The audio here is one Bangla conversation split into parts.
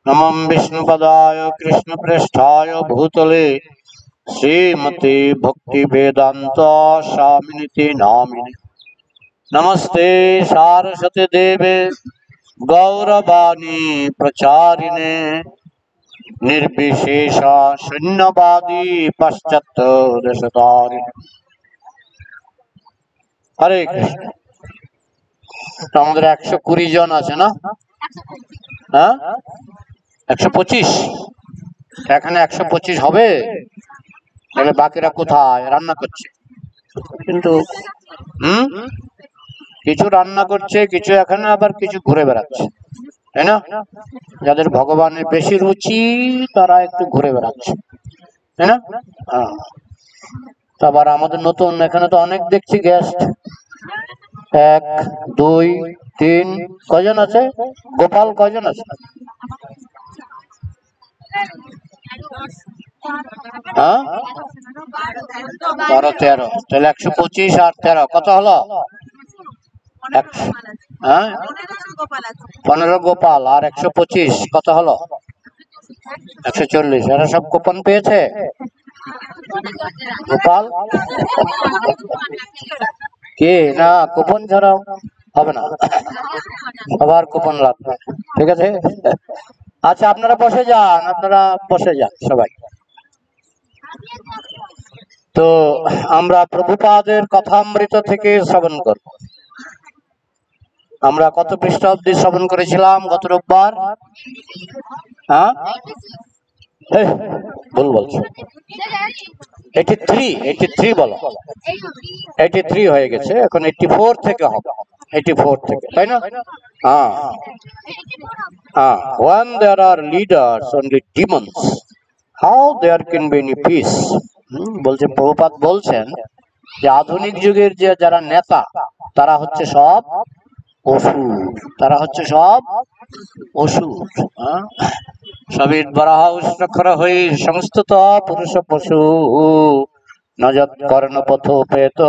नमः विष्णुपदाय कृष्णप्रेष्ठाय भूतले श्रीमते भक्तिवेदांत स्वामिनिति नामिने। नमस्ते सारस्वती देवे गौरवाणी प्रचारिणे निर्विशेष शून्यवादी पश्चात देशतारिणे। हरे कृष्ण। তো আমাদের 120 জন আছে না? হ্যাঁ 125। এখানে 125 হবে, তাহলে বাকিরা কোথায় রান্না করছে? কিন্তু কিছু রান্না করছে, কিছু এখানে, আবার কিছু ঘুরে বেড়াচ্ছে, তাই না? যাদের ভগবানের বেশি রুচি তারা একটু ঘুরে বেড়াচ্ছে, তাই না? আবার আমাদের নতুন এখানে তো অনেক দেখছি গেস্ট, 1 2 3 কয়জন আছে? গোপাল কয়জন আছে? হ্যাঁ 12 13, তাহলে 125 আর 13 কত হলো? 15 গোপাল আর 125 কত হলো? 140। এরা সব কুপন পেয়েছে গোপাল? কে না, কুপন ছাড়াও হবে না, সবার কুপন লাগবে, ঠিক আছে? আচ্ছা আপনারা বসে যান, সবাই। তো আমরা প্রভুপাদের কথামৃত থেকে শ্রবণ করব। আমরা কত পৃষ্ঠ অবধি শ্রবণ করেছিলাম গত রোববার? হ্যাঁ ভুল বলছো, 83 বলো। 83 হয়ে গেছে, এখন 84 থেকে হবে, 84 থেকে, তাই না? When there are leaders only demons, how there can be any peace? বলছেন প্রভুপাদ বলছেন যে আধুনিক যুগের যে যারা নেতা তারা হচ্ছে সব অসুর, সবিত বরাহ উষ্ণক্ষর হই সংস্থিত পুরুষ পশু নজত কর্ণ পথ পেত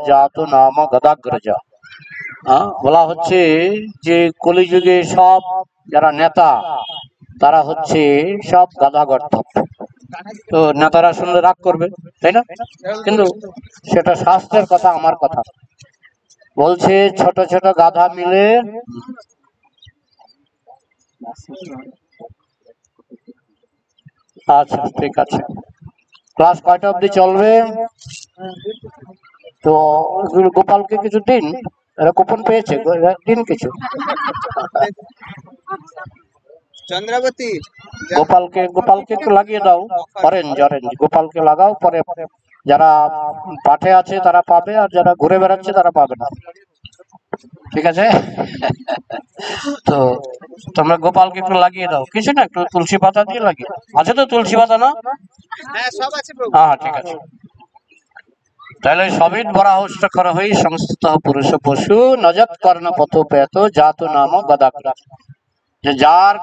জাত নাম গদাগ্রজ। বলা হচ্ছে যে কলিযুগে সব যারা নেতা তারা হচ্ছে সব গাধা গর্ধব। তো নেতারা শুনলে রাগ করবে, তাই না? কিন্তু সেটা শাস্ত্রের কথা, আমার কথা বলছে ছোট ছোট গাধা মিলে। আচ্ছা ঠিক আছে, ক্লাস কয়টা অবধি চলবে? তো গোপালকে কিছু দিন, এরা কুপন পেয়েছে, দিন কিছু। চন্দ্রাবতী গোপালকে একটু লাগিয়ে দাও, অরেঞ্জ গোপালকে লাগাও, পরে যারা পাঠে আছে তারা পাবে, আর যারা ঘুরে বেড়াচ্ছে তারা পাবে না, ঠিক আছে? তো তোমরা গোপালকে একটু লাগিয়ে দাও, কিছু না, একটু তুলসী পাতা দিয়ে লাগিয়ে আছে তো, তুলসী পাতা না? হ্যাঁ সব আছে প্রভু। হ্যাঁ ঠিক আছে। তাহলে সবিত বরাহষ্ট কর হই সংস্থিত পুরুষ পশু নজত কর্ণ পথ পেত জাত নাম গদাগ্রজ। যে যার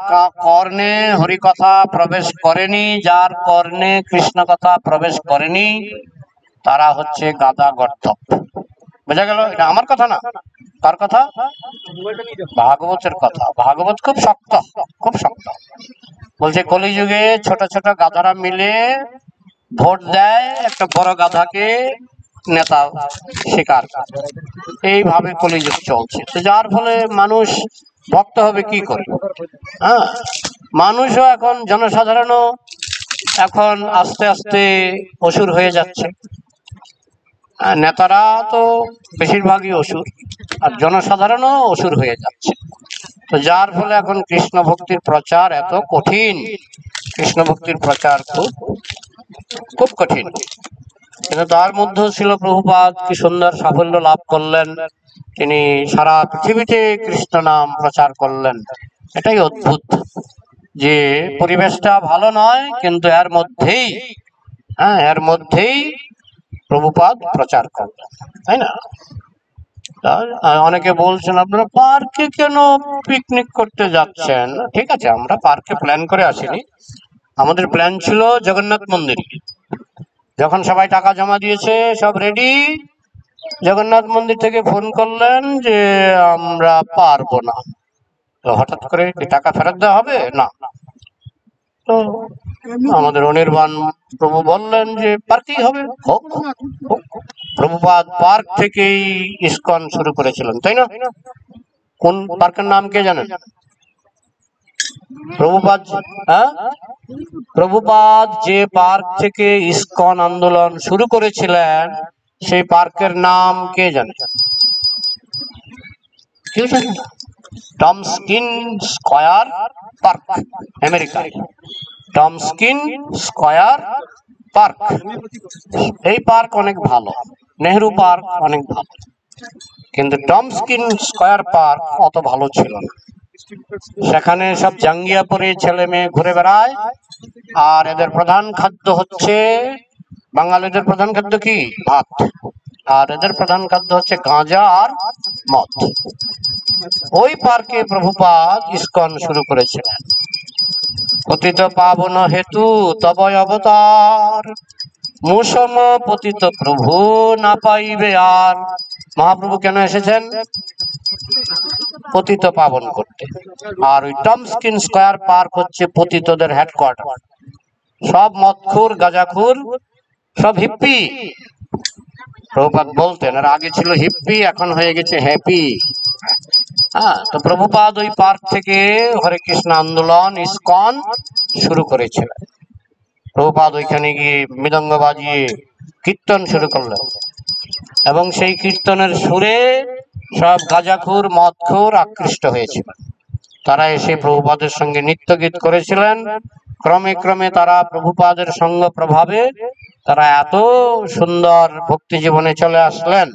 কর্ণে হরি কথা প্রবেশ করেনি, যার কর্ণে কৃষ্ণ কথা প্রবেশ করেনি, তারা হচ্ছে গাদা গর্ধব। বোঝা গেল? এটা আমার কথা না, কার কথা? ভাগবতের কথা। ভাগবত খুব শক্ত, খুব শক্ত। বলছে কলিযুগে ছোট ছোট গাধারা মিলে ভোট দেয় একটা বড় গাধাকে নেতা স্বীকার, এইভাবে কলিযুগ চলছে। তো যার ফলে মানুষ ভক্ত হবে কি করে? মানুষও এখন, জনসাধারণও এখন আস্তে আস্তে অসুর হয়ে যাচ্ছে। নেতারা তো বেশিরভাগই অসুর, আর জনসাধারণও অসুর হয়ে যাচ্ছে। তো যার ফলে এখন কৃষ্ণ ভক্তির প্রচার এত কঠিন, কৃষ্ণ ভক্তির প্রচার খুব খুব কঠিন। কিন্তু তার মধ্যেও ছিল প্রভুপাদ কি সুন্দর সাফল্য লাভ করলেন, তিনি সারা পৃথিবীতে কৃষ্ণ নাম প্রচার করলেন। এটাই অদ্ভুত যে পরিবেশটা ভালো নয়, কিন্তু এর মধ্যেই প্রভুপাদ প্রচার করলেন, তাই না? অনেকে বলছেন আপনারা পার্কে কেন পিকনিক করতে যাচ্ছেন? ঠিক আছে, আমরা পার্কে প্ল্যান করে আসিনি, আমাদের প্ল্যান ছিল জগন্নাথ মন্দির। যখন সবাই টাকা জমা দিয়েছে, সব রেডি, জগন্নাথ মন্দির থেকে ফোন করলেন যে আমরা পারবো না। তো হঠাৎ করে টাকা ফেরত দেওয়া হবে না, তো আমাদের অনির্বাণ প্রভু বললেন যে পার্কই হবে, হোক হোক। প্রভুপাদ পার্ক থেকেই ইসকন শুরু করেছিলেন, তাই না? কোন পার্কের নাম কে জানেন? প্রভুপাদ, হ্যাঁ, প্রভুপাদ যে পার্ক থেকে ইসকন আন্দোলন শুরু করেছিলেন সেই পার্কের নাম কে জানে? কেউ জানে না? টমস্কিন স্কয়ার পার্ক, আমেরিকায় টমস্কিন স্কয়ার পার্ক। এই পার্ক অনেক ভালো, নেহেরু পার্ক অনেক ভালো, কিন্তু টমস্কিন স্কয়ার পার্ক অত ভালো ছিল না। সেখানে সব জাঙ্গিয়া পরে ছেলে মেয়ে ঘুরে বেড়ায়, আর এদের প্রধান খাদ্য হচ্ছে, বাঙালিদের প্রধান খাদ্য কি? ভাত। আর এদের প্রধান খাদ্য হচ্ছে গাঁজা আর মদ। ওই পার্কে প্রভুপাদ ইসকন শুরু করেছিলেন। পতিত পাবন হেতু তবয় অবতার, মুসম পতিত প্রভু না পাইবে আর। মহাপ্রভু কেন এসেছেন? পতিত পাবন করতে। আর ওই টমস্কিন স্কয়ার পার্ক হচ্ছে পতিতদের হেডকোয়ার্টার। সব মদখুর, গাঁজাখুর, সব হিপ্পি। প্রভুপাদ বলতেন আর আগে ছিল হিপ্পি, এখন হয়ে গেছে হ্যাপি। হ্যাঁ, তো প্রভুপাদ ওই পার্ক থেকে হরে কৃষ্ণ আন্দোলন ইসকন শুরু করেছিলেন। প্রভুপাদ ওইখানে গিয়ে মৃদঙ্গ বাজিয়ে কীর্তন শুরু করলেন, এবং সেই কীর্তনের সুরে সব গাঁজাখুর মদখুর আকৃষ্ট হয়েছিল। তারা এসে প্রভুপাদের সঙ্গে নৃত্য গীত করেছিলেন। ক্রমে ক্রমে তারা প্রভুপাদের সঙ্গ প্রভাবে তারা এত সুন্দর ভক্তি জীবনে চলে আসলেন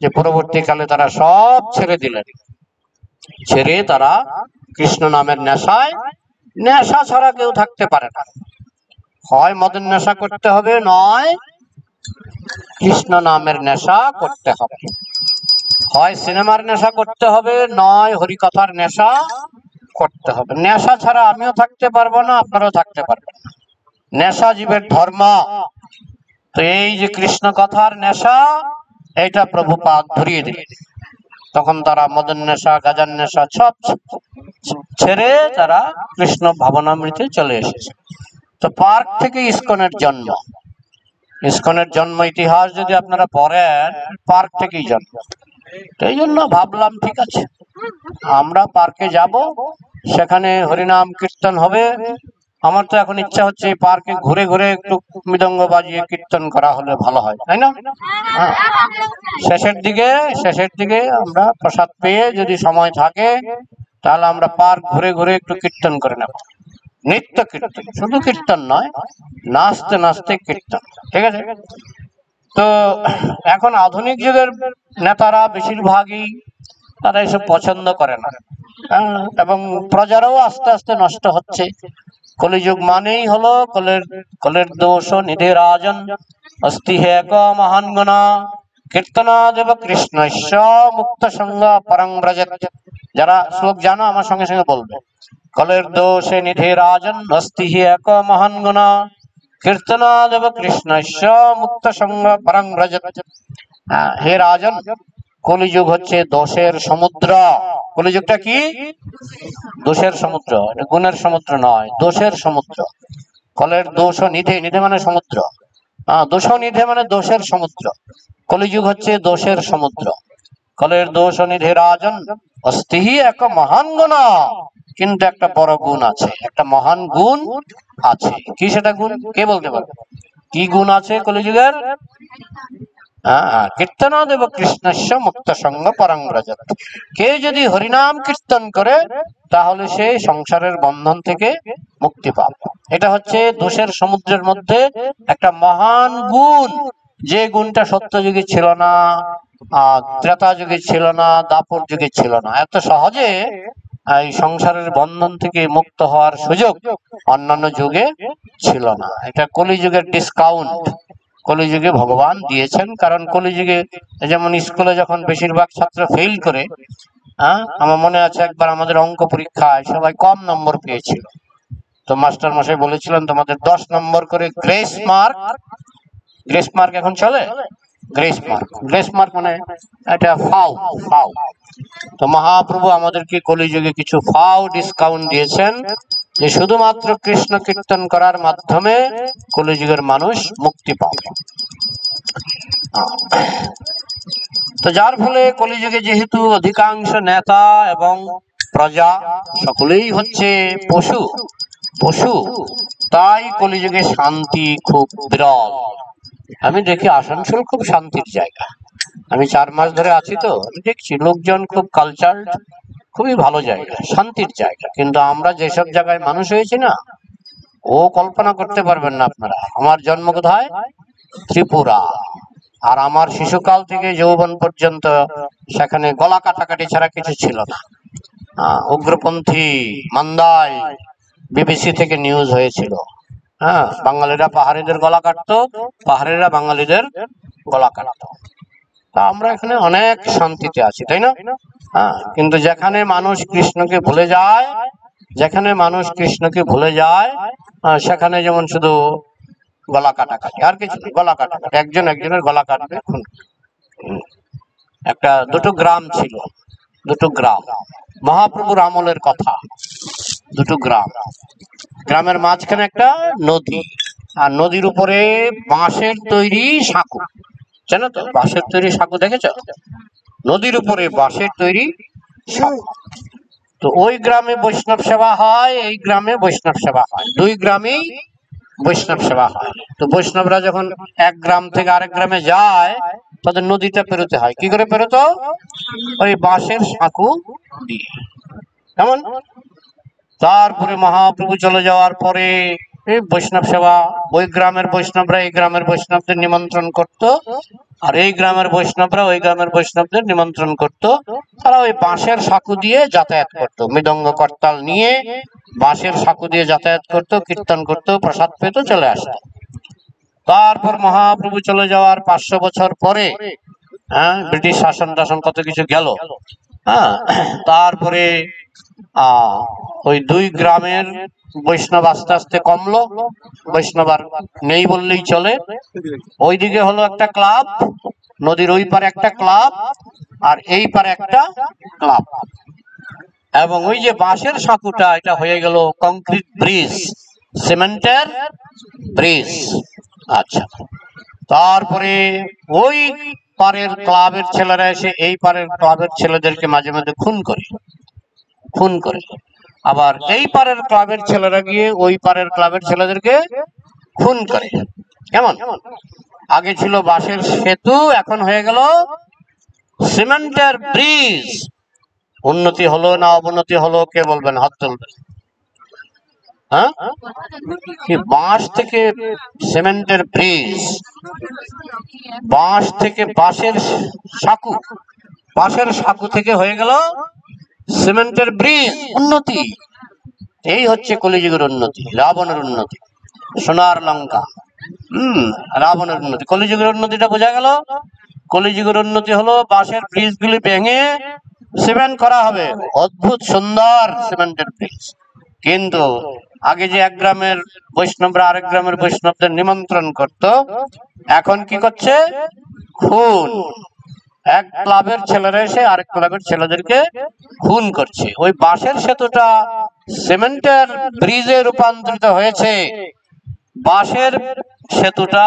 যে পরবর্তীকালে তারা সব ছেড়ে দিলেন। ছেড়ে তারা কৃষ্ণ নামের নেশায়, নেশা ছাড়া কেউ থাকতে পারে না। হয় মদের নেশা করতে হবে, নয় কৃষ্ণ নামের নেশা করতে হবে। হয় সিনেমার নেশা করতে হবে, নয় হরিকথার নেশা করতে হবে। নেশা ছাড়া আমিও থাকতে পারবো না, আপনারাও থাকতে পারবেন না। নেশা জীবের ধর্ম। তো এই যে কৃষ্ণ কথার নেশা, এটা প্রভুপাদ ধরিয়ে দিলেন। তখন তারা মদন নেশা, গাজার নেশা সব ছেড়ে তারা কৃষ্ণ ভাবনামৃতে চলে এসেছে। তো পার্ক থেকে ইসকনের জন্ম। ইসকনের জন্ম ইতিহাস যদি আপনারা পড়েন, পার্ক থেকেই জন্ম। এই জন্য ভাবলাম ঠিক আছে, আমরা পার্কে যাব, সেখানে হরিনাম কীর্তন হবে। আমার তো এখন ইচ্ছা হচ্ছে এই পার্কে ঘুরে ঘুরে একটু মৃদঙ্গ বাজিয়ে কীর্তন করা হলে ভালো হয়, তাই না? হ্যাঁ, শেষের দিকে আমরা প্রসাদ পেয়ে যদি সময় থাকে তাহলে আমরা পার্ক ঘুরে ঘুরে একটু কীর্তন করে নেব। নিত্য কীর্তন, শুধু কীর্তন নয়, নাচতে নাচতে কীর্তন, ঠিক আছে? তো এখন আধুনিক যুগের নেতারা বেশিরভাগই তারা এসব পছন্দ করে না, এবং প্রজারাও আস্তে আস্তে নষ্ট হচ্ছে। কলিযুগ মানেই হলো কলের দোষ নিধে রাজন, অস্তি হে এক মহান গুণা, কীর্তনাদেব কৃষ্ণ মুক্ত সঙ্গ পরং ব্রজত। যারা শ্লোক জানো আমার সঙ্গে সঙ্গে বলবে, কলের দোষে নিধে রাজন, অস্তি হি এক মহান গুণা, কীর্তনাদেব কৃষ্ণ মুক্ত সঙ্গ পরং ব্রজত। হে রাজন, কলিযুগ হচ্ছে দোষের সমুদ্র। কলিযুগটা কি? দোষের সমুদ্র, এটা গুণের সমুদ্র নয়, দোষের সমুদ্র। কলের দোষ নিধে, নিধে মানে সমুদ্র, দোষ নিধে মানে দোষের সমুদ্র। কলিযুগ হচ্ছে দোষের সমুদ্র। কলের দোষ নিধে রাজন, অস্তি এক মহান গুণ। কিন্তু একটা বড় গুণ আছে, একটা মহান গুণ আছে। কি সেটা গুণ? কে বলতে পারবে? কি গুণ আছে কলিযুগের? কীর্তনাদেব কৃষ্ণ মুক্ত সঙ্গ পরং ব্রজত। কে যদি হরিনাম কীর্তন করে তাহলে সে সংসারের বন্ধন থেকে মুক্তি পাবে। এটা হচ্ছে দোষের সমুদ্রের মধ্যে একটা মহান গুণ, যে গুণটা সত্য যুগে ছিল না, ত্রেতা যুগে ছিল না, দাপর যুগে ছিল না। এত সহজে এই সংসারের বন্ধন থেকে মুক্ত হওয়ার সুযোগ অন্যান্য যুগে ছিল না। এটা কলিযুগের ডিসকাউন্ট, কলিযুগে ভগবান দিয়েছেন। কারণ কলিযুগে যেমন স্কুলে যখন বেশিরভাগ ছাত্র ফেল করে, আমার মনে আছে একবার আমাদের অঙ্ক পরীক্ষায় সবাই কম নম্বর পেয়েছিল, তো মাস্টার মশাই বলেছিলেন তোমাদের 10 নম্বর করে গ্রেস মার্ক। গ্রেস মার্ক এখন চলে? গ্রেস মার্ক, গ্রেস মার্ক মানে এটা ফাও, ফাও। তো মহাপ্রভু আমাদেরকে কলিযুগে কিছু ফাও ডিসকাউন্ট দিয়েছেন, যে শুধুমাত্র কৃষ্ণ কীর্তন করার মাধ্যমে কলিযুগের মানুষ মুক্তি পাবে। তো যার ফলে কলিযুগে যেহেতু অধিকাংশ নেতা এবং প্রজা সকলেই হচ্ছে পশু পশু, তাই কলিযুগে শান্তি খুব বিরল। আমি দেখি আসানসোল খুব শান্তির জায়গা। আমি 4 মাস ধরে আছি, তো দেখছি লোকজন খুব কালচার, খুবই ভালো জায়গা, শান্তির জায়গা। কিন্তু আমরা যেসব জায়গায় মানুষ হয়েছি না, ও কল্পনা করতে পারবেন না আপনারা। আমার জন্ম কোথায়? ত্রিপুরা। আর আমার শিশুকাল থেকে যৌবন পর্যন্ত সেখানে গলা কাটাকাটি ছাড়া কিছু ছিল না। উগ্রপন্থী মান্দাই বিবিসি থেকে নিউজ হয়েছিল। বাঙালিরা পাহাড়িদের গলা কাটতো, পাহাড়িরা বাঙালিদের গলা কাটতো। তা আমরা এখানে অনেক শান্তিতে আছি, তাই না? কিন্তু যেখানে মানুষ কৃষ্ণকে ভুলে যায়, যেখানে মানুষ কৃষ্ণকে ভুলে যায়, সেখানে যেমন শুধু গলা কাটাকাটি, আর কিছু গলা কাটাকাটি, একজন একজনের গলা কাটবে। দুটো গ্রাম ছিল, দুটো গ্রাম, মহাপ্রভুর আমলের কথা। দুটো গ্রাম, গ্রামের মাঝখানে একটা নদী, আর নদীর উপরে বাঁশের তৈরি সাঁকো। জানো তো বাঁশের তৈরি সাঁকো দেখেছ? নদীর উপরে বাঁশের তৈরি সাঁকো। তো ওই গ্রামে বৈষ্ণব সেবা হয়, এই গ্রামে বৈষ্ণব সেবা হয়, দুই গ্রামেই বৈষ্ণব সেবা হয়। তো বৈষ্ণবরা যখন এক গ্রাম থেকে আরেক গ্রামে যায়, তাদের নদীটা পেরোতে হয়। কি করে পেরোতো? ওই বাঁশের সাঁকো দিয়ে। কেমন? তারপরে মহাপ্রভু চলে যাওয়ার পরে এই বৈষ্ণব সেবা, ওই গ্রামের বৈষ্ণবরা এই গ্রামের বৈষ্ণবদের নিমন্ত্রণ করত, আর এই গ্রামের বৈষ্ণবরা ওই গ্রামের বৈষ্ণবদের নিমন্ত্রণ করত। তারা ওই বাঁশের সাঁকো দিয়ে যাতায়াত করত, মৃদঙ্গ করতাল নিয়ে বাঁশের সাঁকো দিয়ে যাতায়াত করত, কীর্তন করত, প্রসাদ পেত, চলে আসত। তারপর মহাপ্রভু চলে যাওয়ার 500 বছর পরে, ব্রিটিশ শাসন টাসন কত কিছু গেল, তারপরে ওই দুই গ্রামের বৈষ্ণব আস্তে আস্তে কমলো, বৈষ্ণব আর নেই বললেই চলে। ওইদিকে হলো একটা ক্লাব, নদীর ওই পারে একটা ক্লাব, আর এই পারে একটা ক্লাব। এবং ওই যে বাঁশের সাঁকুটা, এটা হয়ে গেল কংক্রিট ব্রিজ, সিমেন্টের ব্রিজ। আচ্ছা, তারপরে ওই পারের ক্লাবের ছেলেরা এসে এই পারের ক্লাবের ছেলেদেরকে মাঝে মাঝে খুন করে, আবার এই পারের ক্লাবের ছেলেরা গিয়ে ওই পারের ক্লাবের ছেলেদেরকে খুন করে। কেমন? আগে ছিল বাঁশের সেতু, এখন হয়ে গেল সিমেন্টের ব্রিজ। উন্নতি হলো না অবনতি হলো, কে বলবেন? হাত তুলবেন। বাঁশ থেকে সিমেন্টের ব্রিজ, বাঁশ থেকে বাঁশের সাঁকো, বাঁশের সাঁকো থেকে হয়ে গেল সিমেন্টের ব্রিজ। উন্নতি, এই হচ্ছে কলিযুগের উন্নতি, রাবণের উন্নতি। সোনার লঙ্কা, রাবণের উন্নতি। কলিযুগের উন্নতিটা বোঝা গেল। কলিযুগের উন্নতি হলো বাঁশের ব্রিজ গুলি ভেঙে সিমেন্ট করা হবে, অদ্ভুত সুন্দর সিমেন্টের ব্রিজ। কিন্তু আগে যে এক গ্রামের বৈষ্ণবরা আরেক গ্রামের বৈষ্ণবদের নিমন্ত্রণ করত, এখন কি করছে? খুন। এক ক্লাবের ছেলেরা এসে আরেক ক্লাবের ছেলেদেরকে খুন করছে। ওই বাঁশের সেতুটা সিমেন্টের ব্রিজে রূপান্তরিত হয়েছে। বাঁশের সেতুটা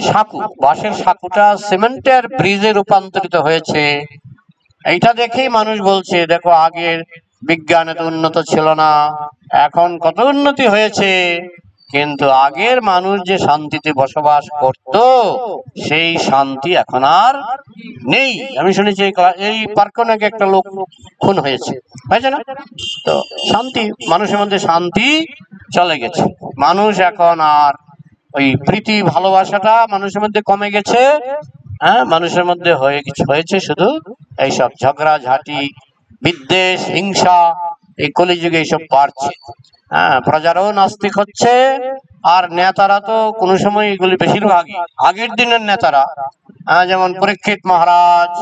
সাঁকো, বাঁশের সাঁকোটা সিমেন্টের ব্রিজে রূপান্তরিত হয়েছে। এইটা দেখেই মানুষ বলছে, দেখো আগের বিজ্ঞান এত উন্নত ছিল না, এখন কত উন্নতি হয়েছে। কিন্তু আগের মানুষ যে শান্তিতে বসবাস করত, সেই শান্তি এখন আর নেই। আমি শুনেছি এই পার্কে নাকি একটা লোক খুন হয়েছে, না? তো শান্তি, মানুষের মধ্যে শান্তি চলে গেছে। মানুষ এখন আর ওই প্রীতি ভালোবাসাটা মানুষের মধ্যে কমে গেছে। মানুষের মধ্যে হয়েছে শুধু এইসব ঝগড়া ঝাঁটি, বিদ্বেষ, হিংসা। এই কলিযুগে এইসব বাড়ছে। প্রজারাও নাস্তিক হচ্ছে, আর নেতারা তো কোনো সময় এগুলি বেশিরভাগই আগের দিনের নেতারা, যেমন পরীক্ষিত মহারাজ,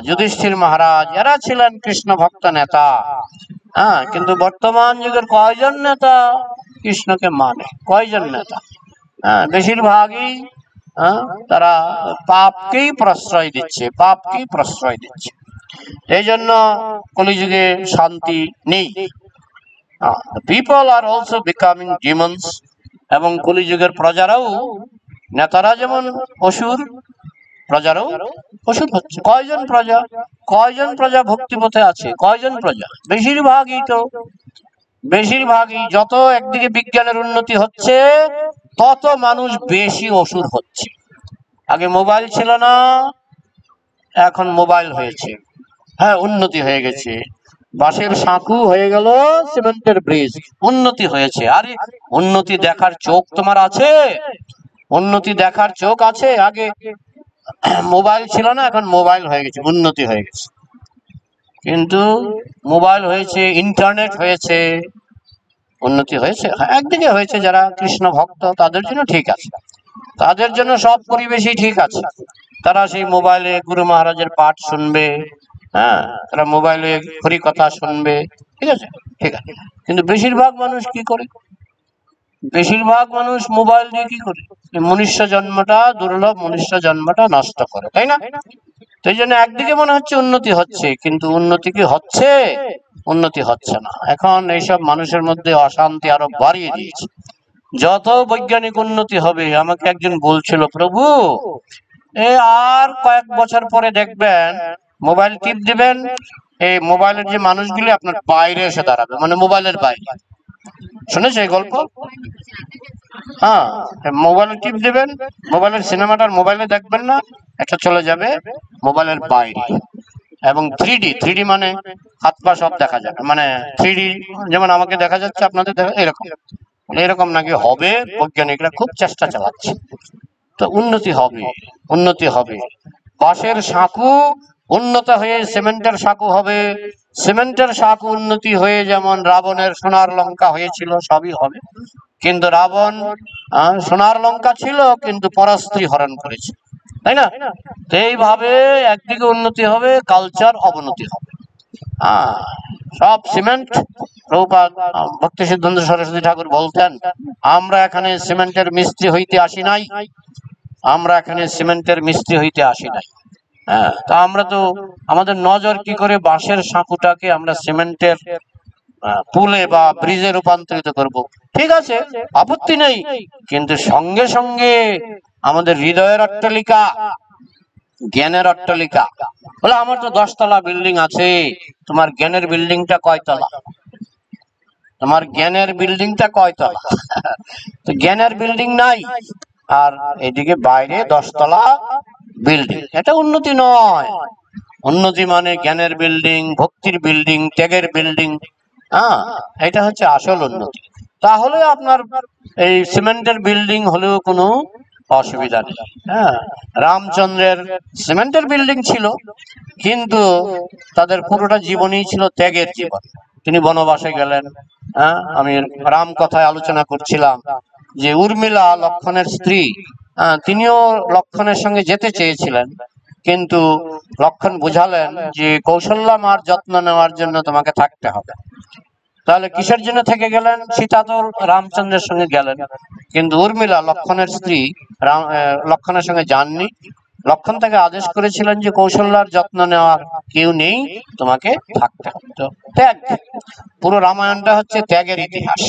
যুধিষ্ঠির মহারাজ, এরা ছিলেন কৃষ্ণ ভক্ত নেতা। কিন্তু বর্তমান যুগের কয়জন নেতা কৃষ্ণকে মানে? কয়জন নেতা? বেশিরভাগই তারা পাপকেই প্রশ্রয় দিচ্ছে, পাপকেই প্রশ্রয় দিচ্ছে। এই জন্য কলিযুগে শান্তি নেই। People are also becoming demons. এবং কলিযুগের প্রজারাও, নেতারা যেমন অসুর, প্রজারাও অসুর হচ্ছে। কয়জন প্রজা ভক্তিপথে আছে? কয়জন প্রজা? বেশিরভাগই যত একদিকে বিজ্ঞানের উন্নতি হচ্ছে, তত মানুষ বেশি অসুর হচ্ছে। আগে মোবাইল ছিল না, এখন মোবাইল হয়েছে। হ্যাঁ, উন্নতি হয়ে গেছে। বাঁশের সাঁকু হয়ে গেল সিমেন্টের ব্রিজ, উন্নতি হয়েছে। আরে উন্নতি দেখার চোখ তোমার আছে? উন্নতি দেখার চোখ আছে? আগে মোবাইল ছিল না, এখন মোবাইল হয়ে গেছে, উন্নতি হয়ে গেছে। কিন্তু মোবাইল হয়েছে, ইন্টারনেট হয়েছে, উন্নতি হয়েছে। একদিকে হয়েছে যারা কৃষ্ণ ভক্ত তাদের জন্য ঠিক আছে, তাদের জন্য সব পরিবেশই ঠিক আছে। তারা সেই মোবাইলে গুরু মহারাজের পাঠ শুনবে, হ্যাঁ, তারা মোবাইলে হরি কথা শুনবে, ঠিক আছে, ঠিক আছে। কিন্তু বেশিরভাগ মানুষ কি করে? বেশিরভাগ মানুষ মোবাইল দিয়ে কি করে? মনুষ্য জন্মটা দুর্লভ, মনুষ্য জন্মটা নষ্ট করে, তাই না? সেই জন্য একদিকে মনে হচ্ছে উন্নতি হচ্ছে, কিন্তু উন্নতি কি হচ্ছে? উন্নতি হচ্ছে না। এখন এইসব মানুষের মধ্যে অশান্তি আরো বাড়িয়ে দিয়েছে। যত বৈজ্ঞানিক উন্নতি হবে, আমাকে একজন বলছিল, প্রভু আর কয়েক বছর পরে দেখবেন মোবাইল টিপ দিবেন, এই মোবাইলের যে মানুষগুলি আপনার বাইরে এসে দাঁড়াবে, মানে মোবাইলের বাইরে। শুনেছে এই গল্প? হ্যাঁ, মোবাইলে টিপ দিবেন, মোবাইলের সিনেমাটার মোবাইলে দেখবেন না, এটা চলে যাবে মোবাইলের বাইরে। এবং 3D মানে হাত পা সব দেখা যাবে, মানে 3D যেমন আমাকে দেখা যাচ্ছে, আপনাদের দেখা এরকম, এরকম নাকি হবে। বৈজ্ঞানিকরা খুব চেষ্টা চালাচ্ছে। তো উন্নতি হবে, উন্নতি হবে। বাঁশের সাঁকু উন্নত হয়ে সিমেন্টের সাঁকু হবে, সিমেন্টের সাঁকু উন্নতি হয়ে যেমন রাবণের সোনার লঙ্কা হয়েছিল, সবই হবে। কিন্তু রাবণ সোনার লঙ্কা ছিল, কিন্তু পরস্ত্রী হরণ করেছে, তাই না? তো এইভাবে একদিকে উন্নতি হবে, কালচার অবনতি হবে। সব সিমেন্ট। প্রভুপাদ ভক্তি সিদ্ধান্ত সরস্বতী ঠাকুর বলতেন, আমরা এখানে সিমেন্টের মিস্ত্রি হইতে আসি নাই, আমরা এখানে সিমেন্টের মিস্ত্রি হইতে আসি নাই। হ্যাঁ, তা আমরা তো আমাদের নজর কি করে বাঁশের সাঁকুটাকে আমরা সিমেন্টের পুলে বা ব্রিজে রূপান্তরিত করব। ঠিক আছে, আপত্তি নেই, কিন্তু সঙ্গে সঙ্গে আমাদের হৃদয়ের অট্টালিকা, জ্ঞানের অট্টালিকা। বলে আমার তো 10 তলা বিল্ডিং আছে, তোমার জ্ঞানের বিল্ডিংটা কয়তলা? তোমার জ্ঞানের বিল্ডিংটা কয়তলা? তো জ্ঞানের বিল্ডিং নাই, আর এদিকে বাইরে 10 তলা বিল্ডিং। এটা উন্নতি নয়। উন্নতি মানে জ্ঞানের বিল্ডিং, ভক্তির বিল্ডিং, ত্যাগের বিল্ডিং। এটা হচ্ছে আসল উন্নতি। তাহলে আপনার এই সিমেন্টের বিল্ডিং হলেও কোনো অসুবিধা নেই। হ্যাঁ, রামচন্দ্রের সিমেন্টের বিল্ডিং ছিল, কিন্তু তাদের পুরোটা জীবনই ছিল ত্যাগের জীবন। তিনি বনবাসে গেলেন। আমি রাম কথায় আলোচনা করছিলাম যে উর্মিলা লক্ষণের স্ত্রী, তিনিও লক্ষণের সঙ্গে যেতে চেয়েছিলেন, কিন্তু লক্ষণ বুঝালেন যে কৌশল্যা মার যত্ন নেওয়ার জন্য তোমাকে থাকতে হবে। তাহলে কিসের জন্য থেকে গেলেন? সীতা তো রামচন্দ্রের সঙ্গে গেলেন, কিন্তু উর্মিলা লক্ষণের স্ত্রী লক্ষণের সঙ্গে যাননি। লক্ষণ তাকে আদেশ করেছিলেন যে কৌশল্যার যত্ন নেওয়ার কেউ নেই, তোমাকে থাকতে হবে। তো ত্যাগ, পুরো রামায়ণটা হচ্ছে ত্যাগের ইতিহাস।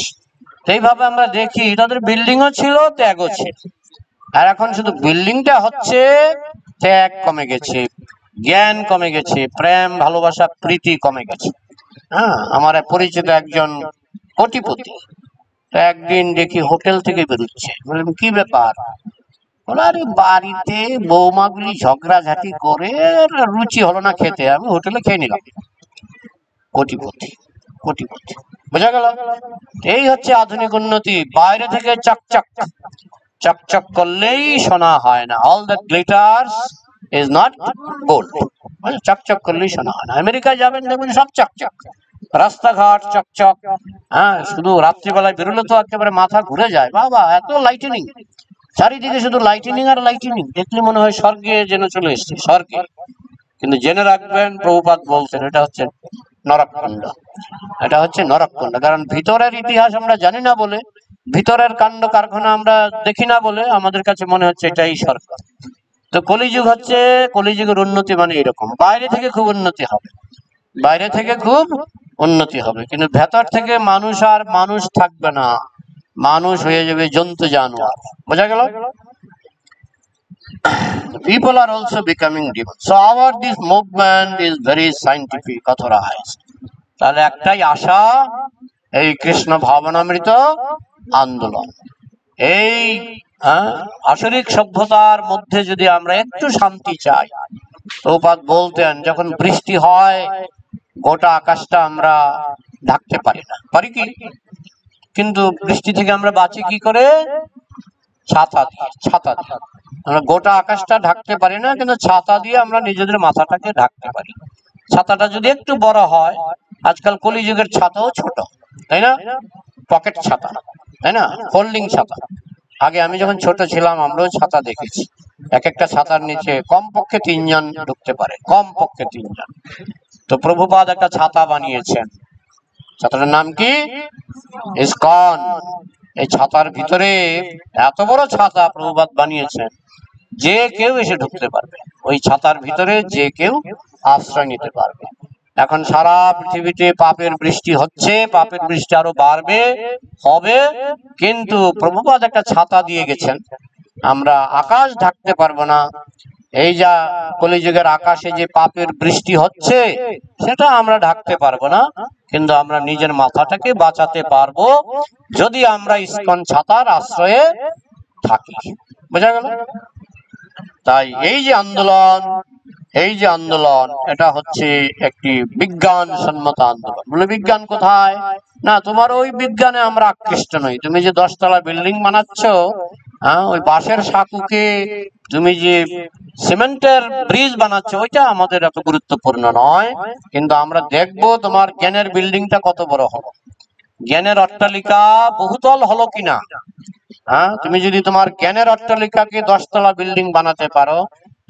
এইভাবে আমরা দেখি তাদের বিল্ডিংও ছিল, ত্যাগও ছিল। আর এখন শুধু বিল্ডিংটা হচ্ছে, ত্যাগ কমে গেছে, জ্ঞান কমে গেছে, প্রেম ভালোবাসা প্রীতি কমে গেছে। আমার পরিচিত একজন কোটিপতি, একদিন দেখি হোটেল থেকে বেরোচ্ছে। বললাম কি ব্যাপার? আরে বাড়িতে বৌমাগুলি ঝগড়াঝাটি করে, রুচি হলো না খেতে, আমি হোটেলে খেয়ে নিলাম। কোটিপতি, কোটিপতি, বোঝা গেল? এই হচ্ছে আধুনিক উন্নতি। বাইরে থেকে চকচক চকচক করলেই সোনা হয় না। All that glitters is not gold. চকচক করলেই সোনা হয় না। আমেরিকায় যাবেন, দেখবেন সব চকচক, রাস্তাঘাট চকচক। শুধু রাত্রিবেলায় বেরোলে তো একেবারে মাথা ঘুরে যায়, বাবা এত লাইটেনিং, চারিদিকে শুধু লাইটেনিং আর লাইটেনিং, দেখলে মনে হয় স্বর্গে যেন চলে এসছে, স্বর্গে। কিন্তু জেনে রাখবেন, প্রভুপাদ বলছেন এটা হচ্ছে নরককুণ্ড, এটা হচ্ছে নরককুণ্ড। কারণ ভিতরের ইতিহাস আমরা জানি না বলে, ভিতরের কাণ্ড কারখানা আমরা দেখি না বলে আমাদের কাছে মনে হচ্ছে এটাই স্বর্গ। তো কলিযুগ হচ্ছে, কলিযুগের উন্নতি মানে এরকম। বাইরে থেকে খুব উন্নতি হবে, বাইরে থেকে খুব উন্নতি হবে, কিন্তু ভেতর থেকে মানুষ আর মানুষ থাকবে না, মানুষ হয়ে যাবে জন্তু জানোয়ার। বোঝা গেল? People are also becoming demons. So our this movement is very scientific authorized. তাহলে একটাই আশা, এই কৃষ্ণ ভাবনামৃত আন্দোলন। এই আসরিক সভ্যতার মধ্যে যদি আমরা একটু শান্তি চাই, প্রভুপাদ বলতেন যখন বৃষ্টি হয় গোটা আকাশটা আমরা ঢাকতে পারি না, পারি কি? কিন্তু বৃষ্টি থেকে আমরা বাঁচি কি করে? ছাতা দিয়ে। ছাতা দিয়ে আমরা গোটা আকাশটা ঢাকতে পারি না, কিন্তু ছাতা দিয়ে আমরা নিজেদের মাথাটাকে ঢাকতে পারি। ছাতাটা যদি একটু বড় হয়, আজকাল কলিযুগের ছাতাও ছোট, তাই না? পকেট ছাতা, তাই না? ফোল্ডিং ছাতা। আগে আমি যখন ছোট ছিলাম আমরাও ছাতা দেখেছি, এক একটা ছাতার নিচে কমপক্ষে 3 জন ঢুকতে পারে, কমপক্ষে 3 জন। তো প্রভুপাদ একটা ছাতা বানিয়েছেন, ছাতাটার নাম কি? ইসকন। এই ছাতার ভিতরে এত বড় ছাতা প্রভুপাদ বানিয়েছেন, যে কেউ এসে ঢুকতে পারবে, ওই ছাতার ভিতরে যে কেউ আশ্রয় নিতে পারবে। এখন সারা পৃথিবীতে পাপের বৃষ্টি হচ্ছে, পাপের বৃষ্টি আরো বাড়বে, হবে, কিন্তু প্রভুপাদ একটা ছাতা দিয়ে গেছেন। আমরা আকাশ ঢাকতে পারবো না, এই যা কলিযুগের আকাশে যে পাপের বৃষ্টি হচ্ছে সেটা আমরা ঢাকতে পারবো না, কিন্তু আমরা নিজের মাথাটাকে বাঁচাতে পারবো যদি আমরা ইসকন ছাতার আশ্রয়ে থাকি। বোঝা গেল? তাই এই যে আন্দোলন, এই যে আন্দোলন, এটা হচ্ছে একটি বিজ্ঞান সম্মত আন্দোলন। বলে বিজ্ঞান কোথায়? না, তোমার ওই বিজ্ঞানে আমরা আকৃষ্ট নই। তুমি যে 10 তলা বিল্ডিং বানাচ্ছ, ওই বাঁশের সাঁকুকে তুমি যে সিমেন্টের ব্রিজ বানাচ্ছ, ওইটা আমাদের এত গুরুত্বপূর্ণ নয়, কিন্তু আমরা দেখবো তোমার জ্ঞানের বিল্ডিংটা কত বড় হলো, জ্ঞানের অট্টালিকা বহুতল হলো কিনা। তুমি যদি তোমার জ্ঞানের অট্টালিকাকে 10 তলা বিল্ডিং বানাতে পারো,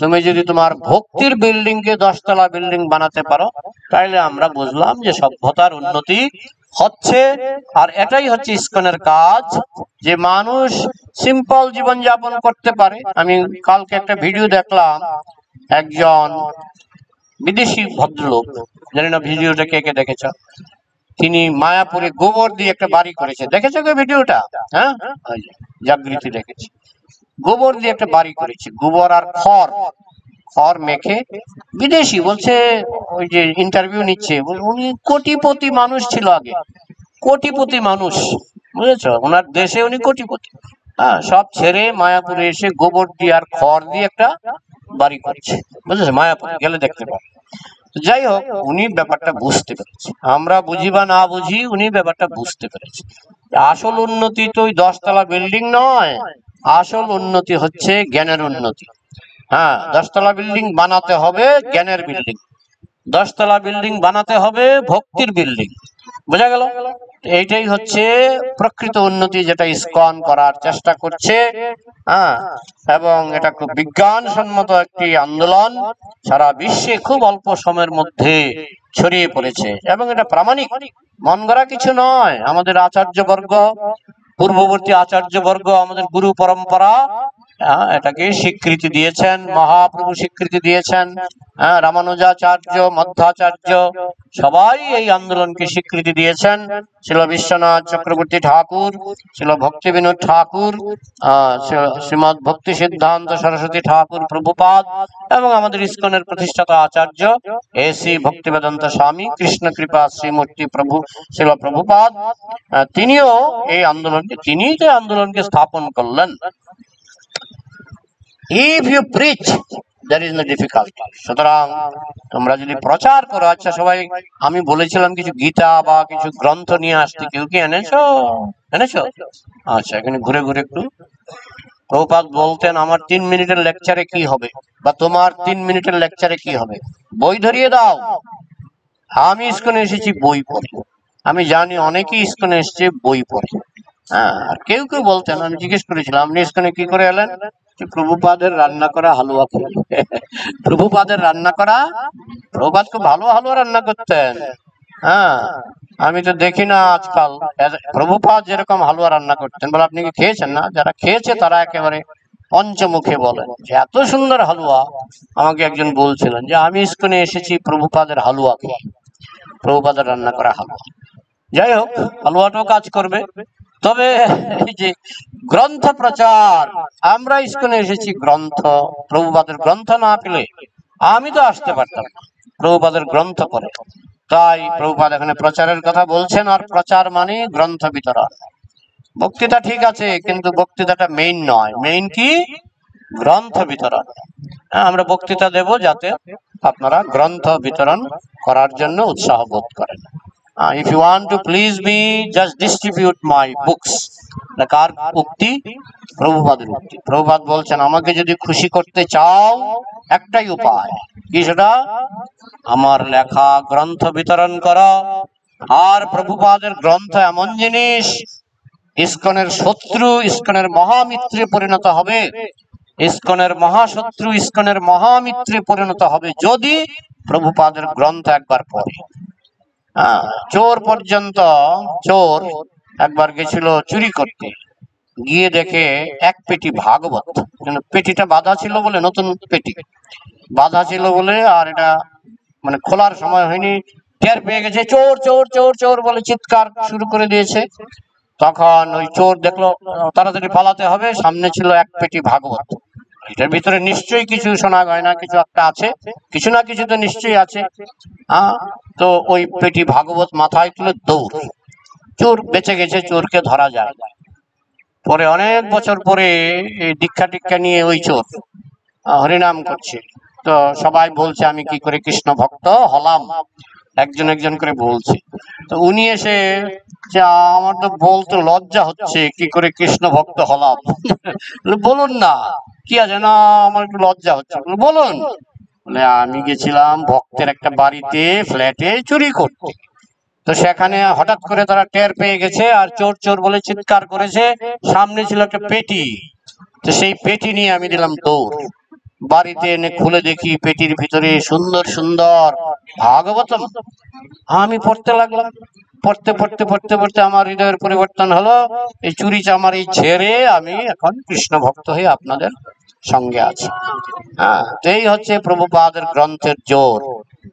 তুমি যদি তোমার ভক্তির বিল্ডিং কে 10 তলা বিল্ডিং বানাতে পারো, তাইলে আমরা বুঝলাম যে সভ্যতার উন্নতি হচ্ছে। আর এটাই হচ্ছে ইসকনের কাজ, যে মানুষ সিম্পল জীবন যাপন করতে পারে। আমি কালকে একটা ভিডিও দেখলাম, একজন বিদেশি ভদ্রলোক, জানি না ভিডিওটা কে কে দেখেছ, তিনি মায়াপুরে গোবর দিয়ে একটা বাড়ি করেছে। দেখেছো কি ভিডিওটা? হ্যাঁ, জাগৃতি দেখেছি। গোবর দিয়ে একটা বাড়ি করেছে, গোবর আর খড়, খড় মেখে। বিদেশি বলছে, ওই যে ইন্টারভিউ নিচ্ছে, উনি কোটিপতি মানুষ ছিল আগে, কোটিপতি মানুষ, বুঝেছো? ওনার দেশে উনি কোটিপতি। সব ছেড়ে মায়াপুরে এসে গোবর দিয়ে আর খড় দিয়ে একটা বাড়ি করছে, বুঝেছো? মায়াপুরে গেলে দেখতে পাবে। যাই হোক, উনি ব্যাপারটা বুঝতে পেরেছে, আমরা বুঝি বা না বুঝি, উনি ব্যাপারটা বুঝতে পেরেছে। আসল উন্নতি তো ওই 10 তলা বিল্ডিং নয়, আসল উন্নতি হচ্ছে জ্ঞানের উন্নতি। 10 তলা বিল্ডিং বানাতে হবে জ্ঞানের বিল্ডিং, 10 তলা বিল্ডিং বানাতে হবে ভক্তির বিল্ডিং। বোঝা গেল? এইটাই হচ্ছে প্রকৃত উন্নতি, যেটা ইসকন করার চেষ্টা করছে। এবং এটা খুব বিজ্ঞানসম্মত একটি আন্দোলন, সারা বিশ্বে খুব অল্প সময়ের মধ্যে ছড়িয়ে পড়েছে, এবং এটা প্রামাণিক, মন গড়া কিছু নয়। আমাদের আচার্যবর্গ, পূর্ববর্তী আচার্যবর্গ, আমাদের গুরু পরম্পরা এটাকে স্বীকৃতি দিয়েছেন, মহাপ্রভু স্বীকৃতি দিয়েছেন, রামানুজাচার্য, মধ্বাচার্য সবাই এই আন্দোলনকে স্বীকৃতি দিয়েছেন। ছিল বিশ্বনাথ চক্রবর্তী ঠাকুর, ছিল ভক্তি বিনোদ ঠাকুর, শ্রীমৎ ভক্তি সিদ্ধান্ত সরস্বতী ঠাকুর প্রভুপাদ, এবং আমাদের ইসকনের প্রতিষ্ঠাতা আচার্য এসি ভক্তিবেদান্ত স্বামী কৃষ্ণ কৃপা শ্রীমূর্তি প্রভু ছিল প্রভুপাদ। তিনিও এই আন্দোলনকে স্থাপন করলেন। If you preach, there is no difficulty. সুতরাং তোমরা যদি প্রচার করো, আচ্ছা সবাই, আমি বলেছিলাম কিছু গীতা বা কিছু গ্রন্থ নিয়ে আসতে, কেউ কি এনেছো? আচ্ছা, এখানে ঘুরে ঘুরে একটু। প্রভুপাদ বলতেন, আমার 3 মিনিটের লেকচারে কি হবে, বা তোমার 3 মিনিটের লেকচারে কি হবে? বই ধরিয়ে দাও। আমি ইসকনে এসেছি বই পড়ে, আমি জানি অনেকেই ইসকনে এসেছে বই পড়ে। আর কেউ কেউ বলতেন, আমি জিজ্ঞেস করেছিলাম, আপনি ইসকনে কি করে এলেন? প্রভুপাদের রান্না করা হালুয়া খেয়ে। প্রভুপাদের রান্না করা, প্রভুপাদ খুব ভালো হালুয়া রান্না করতেন। আমি তো দেখি না আজকাল। প্রভুপাদ যেরকম হালুয়া রান্না করতেন, বলে আপনি কি খেয়েছেন না? যারা খেয়েছে তারা একেবারে পঞ্চমুখে বলেন যে এত সুন্দর হালুয়া। আমাকে একজন বলছিলেন যে আমি ইসকনে এসেছি প্রভুপাদের হালুয়া খেয়ে। প্রভুপাদের রান্না করা হালুয়া। যাই হোক, হালুয়াটাও কাজ করবে। তবে এই যে গ্রন্থ প্রচার, আমরা ইস্কনে এসেছি গ্রন্থ, প্রভুপাদের গ্রন্থ না পেলে আমি তো আসতে পারতাম না, প্রভুপাদের গ্রন্থ পড়ে। তাই প্রভুপাদ এখানে প্রচারের কথা বলছেন, আর প্রচার মানে গ্রন্থ বিতরণ। বক্তৃতা ঠিক আছে, কিন্তু বক্তৃতাটা মেইন নয়। মেইন কি? গ্রন্থ বিতরণ। আমরা বক্তৃতা দেব যাতে আপনারা গ্রন্থ বিতরণ করার জন্য উৎসাহ বোধ করেন। If you want to please me, just distribute my books. কার উক্তি? প্রভুপাদের উক্তি। প্রভুপাদ বলছেন, আমাকে যদি খুশি করতে চাও একটাই উপায়, কি সেটা? আমার লেখা গ্রন্থ বিতরণ করা। আর প্রভুপাদের গ্রন্থ এমন জিনিস, ইস্কনের শত্রু ইস্কনের মহামিত্রে পরিণত হবে, ইস্কনের মহাশত্রু ইস্কনের মহামিত্রে পরিণত হবে যদি প্রভুপাদের গ্রন্থ একবার পড়ে। চোর পর্যন্ত, চোর একবার গেছিল চুরি করতে, গিয়ে দেখে এক পেটি ভাগবত, পেটিটা বাঁধা ছিল বলে, নতুন পেটি বাঁধা ছিল বলে, আর এটা মানে খোলার সময় হয়নি, টের পেয়ে গেছে, চোর চোর চোর চোর বলে চিৎকার শুরু করে দিয়েছে। তখন ওই চোর দেখলো তাড়াতাড়ি পালাতে হবে, সামনে ছিল এক পেটি ভাগবত। এটার ভিতরে নিশ্চয়ই কিছু শোনা গয়না কিছু একটা আছে, কিছু না কিছু তো নিশ্চয়ই আছে। তো ওই পেটি ভাগবত মাথায় তুলে দৌড়। চোর বেঁচে গেছে, চোরকে ধরা যায়। পরে অনেক বছর পরে এই দীক্ষা টিক্ষা নিয়ে ওই চোর হরিনাম করছে। তো সবাই বলছে আমি কি করে কৃষ্ণ ভক্ত হলাম, একজন একজন করে বলছে। তো উনি এসে, যে আমার তো বলতে লজ্জা হচ্ছে কি করে কৃষ্ণ ভক্ত হলাম। বলুন না, কি আছে? না আমার একটু লজ্জা হচ্ছে। বলুন। বলে আমি গেছিলাম ভক্তের একটা বাড়িতে, ফ্ল্যাটে চুরি করতে। তো সেখানে হঠাৎ করে তারা টের পেয়ে গেছে, আর চোর চোর বলে চিৎকার করেছে। সামনে ছিল একটা পেটি, তো সেই পেটি নিয়ে আমি দিলাম দৌড়। বাড়িতে এনে খুলে দেখি পেটির ভিতরে সুন্দর সুন্দর ভাগবতম। আমি পড়তে লাগলাম। পড়তে পড়তে পড়তে পড়তে আমার হৃদয়ের পরিবর্তন হলো। এই চুরি চামারি ছেড়ে আমি এখন কৃষ্ণ ভক্ত হয়ে আপনাদের সঙ্গে আছি। এই হচ্ছে প্রভুপাদের গ্রন্থের জোর।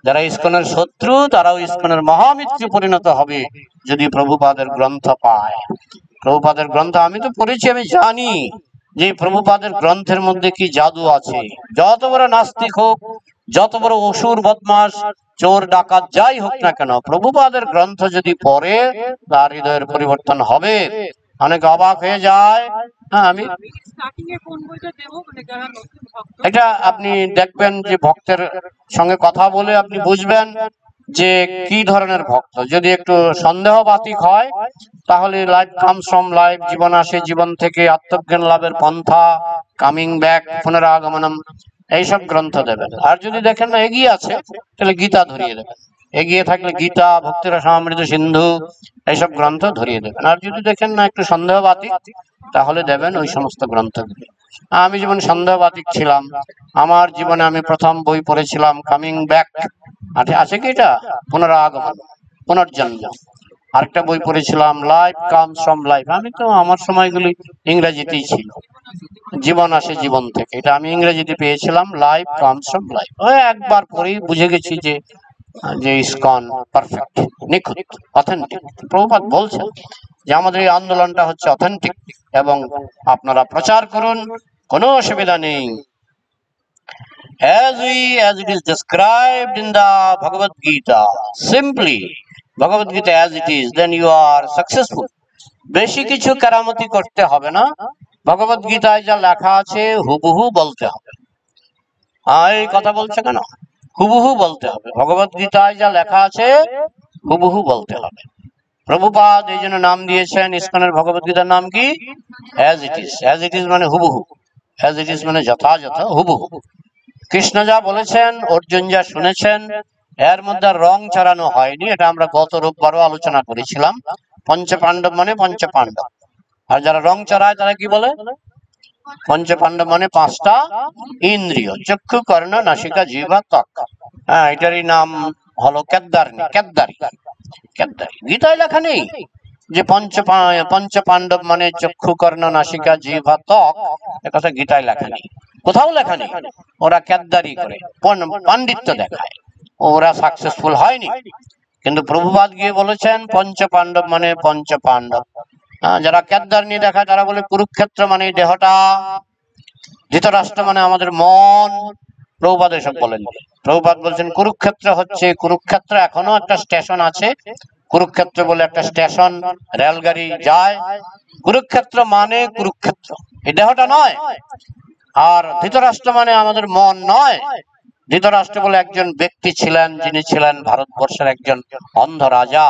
যারা ইস্কনের শত্রু তারাও ইস্কনের মহামিত্রে পরিণত হবে যদি প্রভুপাদের গ্রন্থ পায়। প্রভুপাদের গ্রন্থ আমি তো পড়েছি, আমি জানি যে প্রভুপাদের গ্রন্থের মধ্যে কি জাদু আছে। যত বড় নাস্তিক হোক, যত বড় অসুর বদমাস চোর ডাকাত যাই হোক না কেন, প্রভুপাদের গ্রন্থ যদি পড়ে তার হৃদয়ের পরিবর্তন হবে। অনেক অবাক হয়ে যায়। আমি এটা আপনি দেখবেন যে ভক্তের সঙ্গে কথা বলে আপনি বুঝবেন যে কি ধরনের ভক্ত। যদি একটু সন্দেহবাতিক হয় তাহলে লাইফ কামস ফ্রম লাইফ, জীবন আসে জীবন থেকে, আত্মজ্ঞান লাভের পন্থা, কামিং ব্যাক, পুনরাগমনম, এইসব গ্রন্থ দেবেন। আর যদি দেখেন না এগিয়ে আছে তাহলে গীতা ধরিয়ে দেবেন। এগিয়ে থাকলে গীতা, ভক্তির রসামৃত সিন্ধু, এইসব গ্রন্থ ধরিয়ে দেবেন। আর যদি দেখেন না একটু সন্দেহবাতিক তাহলে দেবেন ওই সমস্ত গ্রন্থগুলি। আমি যেমন সন্দেহবাতিক ছিলাম, আমার জীবনে আমি প্রথম বই পড়েছিলাম কামিং ব্যাক, আছে কি এটা? পুনরাগমন, পুনর্জন্ম। আরেকটা বই পড়েছিলাম লাইফ কামস ফ্রম লাইফ। আমি তো আমার সময়গুলি ইংরেজিতেই ছিল, জীবন আসে জীবন থেকে, এটা আমি ইংরেজিতে পেয়েছিলাম, লাইফ কামস ফ্রম লাইফ। ওই একবার পরেই বুঝে গেছি যে যে ইসকন পারফেক্ট, নিখুঁত, অথেন্টিক। প্রভুপাদ বলছেন যে আমাদের এই আন্দোলনটা হচ্ছে অথেন্টিক এবং আপনারা প্রচার করুন, কোনো অসুবিধা নেই। As it is described in the Bhagavad Gita, simply Bhagavad Gita as it is, then you are successful. বেশি কিছু কেরামতি করতে হবে না, ভগবত গীতায় যা লেখা আছে হুবহু বলতে হবে। এই কথা বলছে কেন? হুবহু বলতে হবে। ভগবত গীতায় যা লেখা আছে হুবহু বলতে হবে। প্রভুপাদ এই জন্য নাম দিয়েছেন ইসকনের ভগবত গীতার নাম কি? As it is. As it is মানে হুবহু, অ্যাজ ইট ইজ মানে যথাযথ, হুবহু। কৃষ্ণ যা বলেছেন, অর্জুন যা শুনেছেন, এর মধ্যে রং চড়ানো হয়নি। এটা আমরা গত রোববারও আলোচনা করেছিলাম। পঞ্চপাণ্ডব মানে পঞ্চপাণ্ডব, আর যারা রং চড়ায় তারা কি বলে? পঞ্চপাণ্ডব মানে পাঁচটা ইন্দ্রিয়, চক্ষু, কর্ণ, নাসিকা, জিহ্বা, ত্বক। এটারই নাম হলো কেদারনি, কেদারি, কেদারি। গীতায় লেখা নেই যে পঞ্চপাণ্ডব মানে চক্ষু, কর্ণ, নাসিকা, জিহ্বা, ত্বক। একথা গীতায় লেখা নেই, কোথাও লেখা নেই। ওরা কেদারি করে পাণ্ডিত্য দেখায়, ওরা সাকসেসফুল হয়নি। কিন্তু প্রভুপাদ গিয়ে বলেছেন পঞ্চ পাণ্ডব মানে পঞ্চ পাণ্ডব। যারা কেদার নিয়ে দেখা তারা বলে কুরুক্ষেত্র মানে দেহটা, ধৃতরাষ্ট্র মানে আমাদের মন। প্রভুপাদ এসব বলেন। প্রভুপাদ বলছেন কুরুক্ষেত্র হচ্ছে, কুরুক্ষেত্র এখনো একটা স্টেশন আছে, কুরুক্ষেত্র বলে একটা স্টেশন, রেলগাড়ি যায়। কুরুক্ষেত্র মানে কুরুক্ষেত্র, এই দেহটা নয়। আর ধৃতরাষ্ট্র মানে আমাদের মন নয়। ধৃতরাষ্ট্র বলে একজন ব্যক্তি ছিলেন, যিনি ছিলেন ভারতবর্ষের একজন অন্ধ রাজা।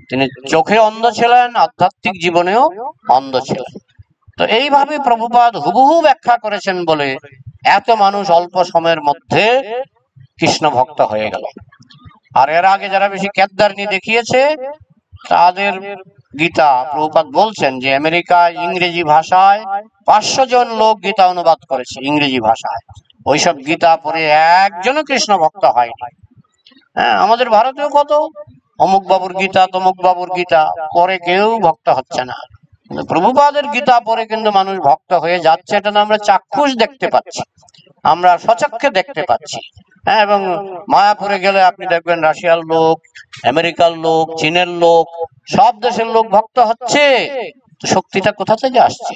তিনি চোখে অন্ধ ছিলেন, আধ্যাত্মিক জীবনেও অন্ধ ছিলেন। তো এইভাবে প্রভুপাদ হুবহু ব্যাখ্যা করেছেন বলে এত মানুষ অল্প সময়ের মধ্যে কৃষ্ণ ভক্ত হয়ে গেল। আর এর আগে যারা বেশি কেদারনি দেখিয়েছে তাদের গীতা প্রভুপাদ বলছেন যে আমেরিকায় ইংরেজি ভাষায় 500 জন লোক গীতা অনুবাদ করেছে ইংরেজি ভাষায়। ওইসব গীতা পড়ে একজনও কৃষ্ণ ভক্ত হয়নি। হ্যাঁ, আমাদের ভারতেও কত অমুক বাবুর গীতা তমুক বাবুর গীতা পরে কেউ ভক্ত হচ্ছে না। প্রভুপাদের গীতা পড়ে কিন্তু মানুষ ভক্ত হয়ে যাচ্ছে, এটা আমরা চাক্ষুষ দেখতে পাচ্ছি, আমরা সচক্ষে দেখতে পাচ্ছি। হ্যাঁ, এবং মায়াপুরে গেলে আপনি দেখবেন রাশিয়ার লোক, আমেরিকার লোক, চীনের লোক, সব দেশের লোক ভক্ত হচ্ছে। শক্তিটা কোথা থেকে আসছে?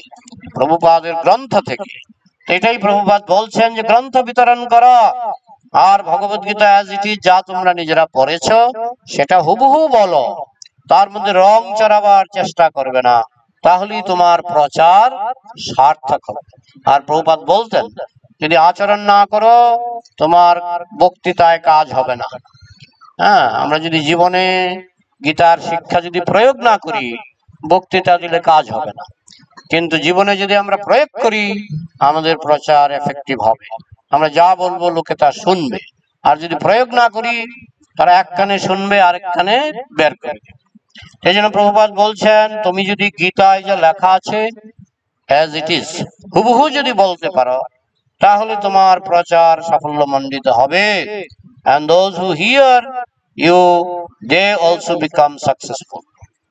প্রভুপাদের গ্রন্থ থেকে। এটাই প্রভুপাদ বলছেন যে গ্রন্থ বিতরণ করো, আর Bhagavad Gita as it is যা তোমরা নিজেরা পড়েছো সেটা হুবহু বলো, তার মধ্যে রং চড়াবার চেষ্টা করবে না, তাহলেই তোমার প্রচার সার্থক হবে। আর প্রভুপাদ বলতেন যদি আচরণ না করো তোমার বক্তৃতায় কাজ হবে না। হ্যাঁ, আমরা যদি জীবনে গীতার শিক্ষা যদি প্রয়োগ না করি বক্তৃতা দিলে কাজ হবে না, কিন্তু জীবনে যদি আমরা প্রয়োগ করি আমাদের প্রচার এফেক্টিভ হবে। আমরা যা বলবো লোকে তা শুনবে, আর যদি প্রয়োগ না করি তারা এক কানে শুনবে আরেক কানে বের করবে। সেই জন্য প্রভুপাদ বলছেন তুমি যদি গীতায় যা লেখা আছে অ্যাজ ইট ইজ হুবহু যদি বলতে পারো তাহলে তোমার প্রচার সাফল্যমণ্ডিত হবে। and those who hear you they also become successful।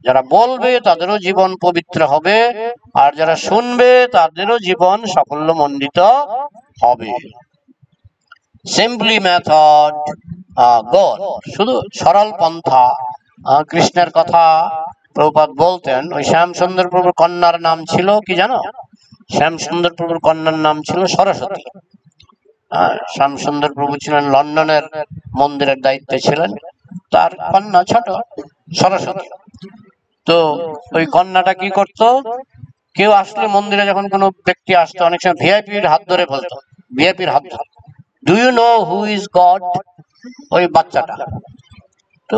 যারা বলবে তাদেরও জীবন পবিত্র হবে, আর যারা শুনবে তাদেরও জীবন সাফল্যমণ্ডিত হবে। সিম্পলি মেথড গড, শুধু সরল পন্থা। কৃষ্ণের কথা প্রভুপাদ বলতেন। ওই শ্যামসুন্দর প্রভুর কন্যার নাম ছিল কি জানো? শ্যামসুন্দর প্রভুর কন্যার নাম ছিল সরস্বতী। শ্যামসুন্দর প্রভু ছিলেন লন্ডনের মন্দিরের দায়িত্বে ছিলেন, তার কন্যা ছোট সরস্বতী। তো ওই কন্যাটা কি করতো, কেউ আসলে মন্দিরে যখন কোনো ব্যক্তি আসতো অনেক সময় ভিআইপির হাত ধরে বলতো, ভিআইপির হাত ধরে, do you know who is God? ওই বাচ্চাটা তো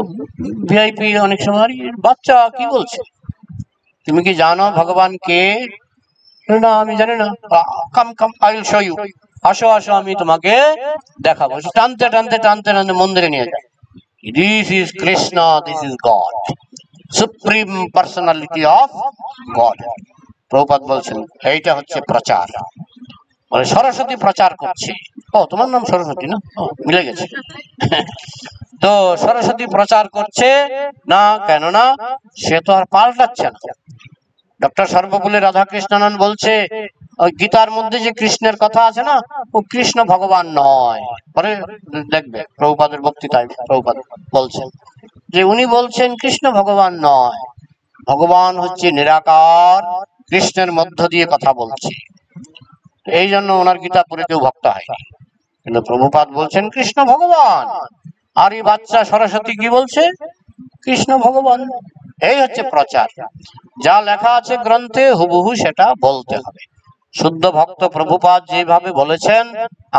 ভিআইপি অনেক সময় বাচ্চা কি বলছে, তুমি কি জানো ভগবান কে? না আমি জানি না। Come come I will show you, আসো আসো আমি তোমাকে দেখাবো। টানতে টানতে টানতে টানতে মন্দিরে নিয়ে যায়। This is Krishna, this is god, supreme personality of god. Prabhupada বলছেন এইটা হচ্ছে প্রচার। বলে সরস্বতী প্রচার করছে। ও তোমার নাম সরস্বতী না? মিলে গেছে। তো সরস্বতী প্রচার করছে না, কেননা সে তো আর পাল্টাচ্ছে না। ডক্টর সর্বপল্লী রাধাকৃষ্ণানন্দ বলছে ওই গীতার মধ্যে যে কৃষ্ণের কথা আছে না, ও কৃষ্ণ ভগবান নয়। পরে দেখবে প্রভুপাদের বক্তৃতায় প্রভুপাদ বলছেন যে উনি বলছেন কৃষ্ণ ভগবান নয়, ভগবান হচ্ছে নিরাকার, কৃষ্ণের মধ্য দিয়ে কথা বলছে। এই জন্য ওনার গীতা পড়ে কেউ ভক্ত হয়নি। কিন্তু প্রভুপাদ বলছেন কৃষ্ণ ভগবান, আর এই বাচ্চা সরস্বতী কি বলছে? কৃষ্ণ ভগবান। এই হচ্ছে প্রচার। যা লেখা আছে গ্রন্থে হুবহু সেটা বলতে হবে। শুদ্ধ ভক্ত প্রভুপাদ যেভাবে বলেছেন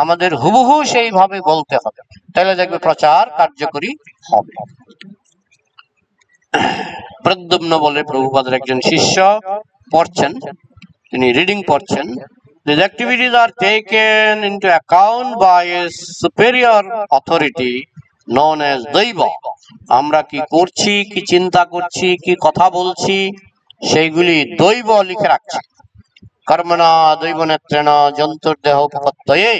আমাদের হুবহু সেইভাবে বলতে হবে, তাহলে দেখবে প্রচার কার্যকরী হবে। প্রদ্যুম্ন বলে প্রভুপাদের একজন শিষ্য পড়ছেন, তিনি রিডিং পড়ছেন। These activities are taken into account by a superior authority known as দৈব। আমরা কি করছি, কি চিন্তা করছি, কি কথা বলছি সেইগুলি দৈব লিখে রাখছে। কর্মণা দৈব নেত্রেণ জন্তুর্দেহ উপপত্তয়ে,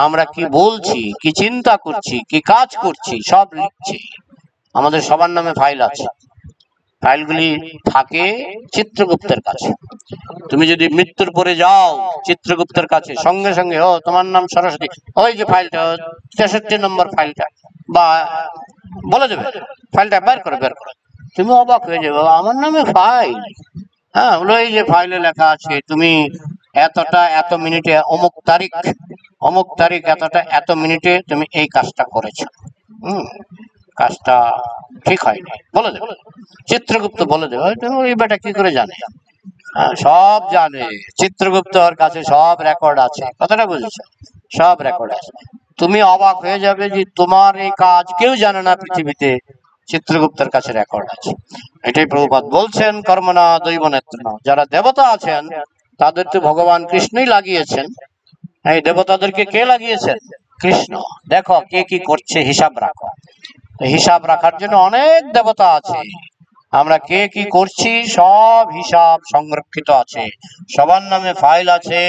আমরা কি বলছি, কি চিন্তা করছি, কি কাজ করছি সব লিখছে। আমাদের সবার নামে ফাইল আছে, ফাইলগুলি থাকে চিত্রগুপ্তের কাছে। তুমি যদি মৃত্যুর পরে যাও চিত্রগুপ্তের কাছে, সঙ্গে সঙ্গে ও তোমার নাম সরস্বতী, ওই যে ফাইলটা 63 নম্বর ফাইলটা বা বলে দেবে, ফাইলটা বের করে বের করে। তুমি অবাক হয়ে যাবে, আমার নামে ফাইল? হ্যাঁ, বলো এই যে ফাইলে লেখা আছে তুমি এতটা এত মিনিটে অমুক তারিখ এতটা এত মিনিটে তুমি এই কাজটা করেছো। কাজটা ঠিক হয়নি, বলে দেবে। চিত্রগুপ্ত বলে দেবে, এই বেটা কি করে জানে? সব জানে চিত্রগুপ্ত, ওর কাছে সব রেকর্ড আছে। কথাটা বুঝেছো? সব রেকর্ড আছে। তুমি অবাক হয়ে যাবে যে তোমার এই কাজ কেউ জানে না পৃথিবীতে, চিত্রগুপ্তের কাছে রেকর্ড আছে। এটাই প্রভুপাদ বলছেন, কর্মণা দৈব নেত্র। যারা দেবতা আছেন তাদের তো ভগবান কৃষ্ণই লাগিয়েছেন। এই দেবতাদেরকে কে লাগিয়েছেন? কৃষ্ণ। দেখো কে কি করছে হিসাব রাখো। হিসাব রাখার জন্য অনেক দেবতা আছে। আমরা কে কি করছি সব হিসাব সংরক্ষিত আছে, সবার নামে ফাইল আছে।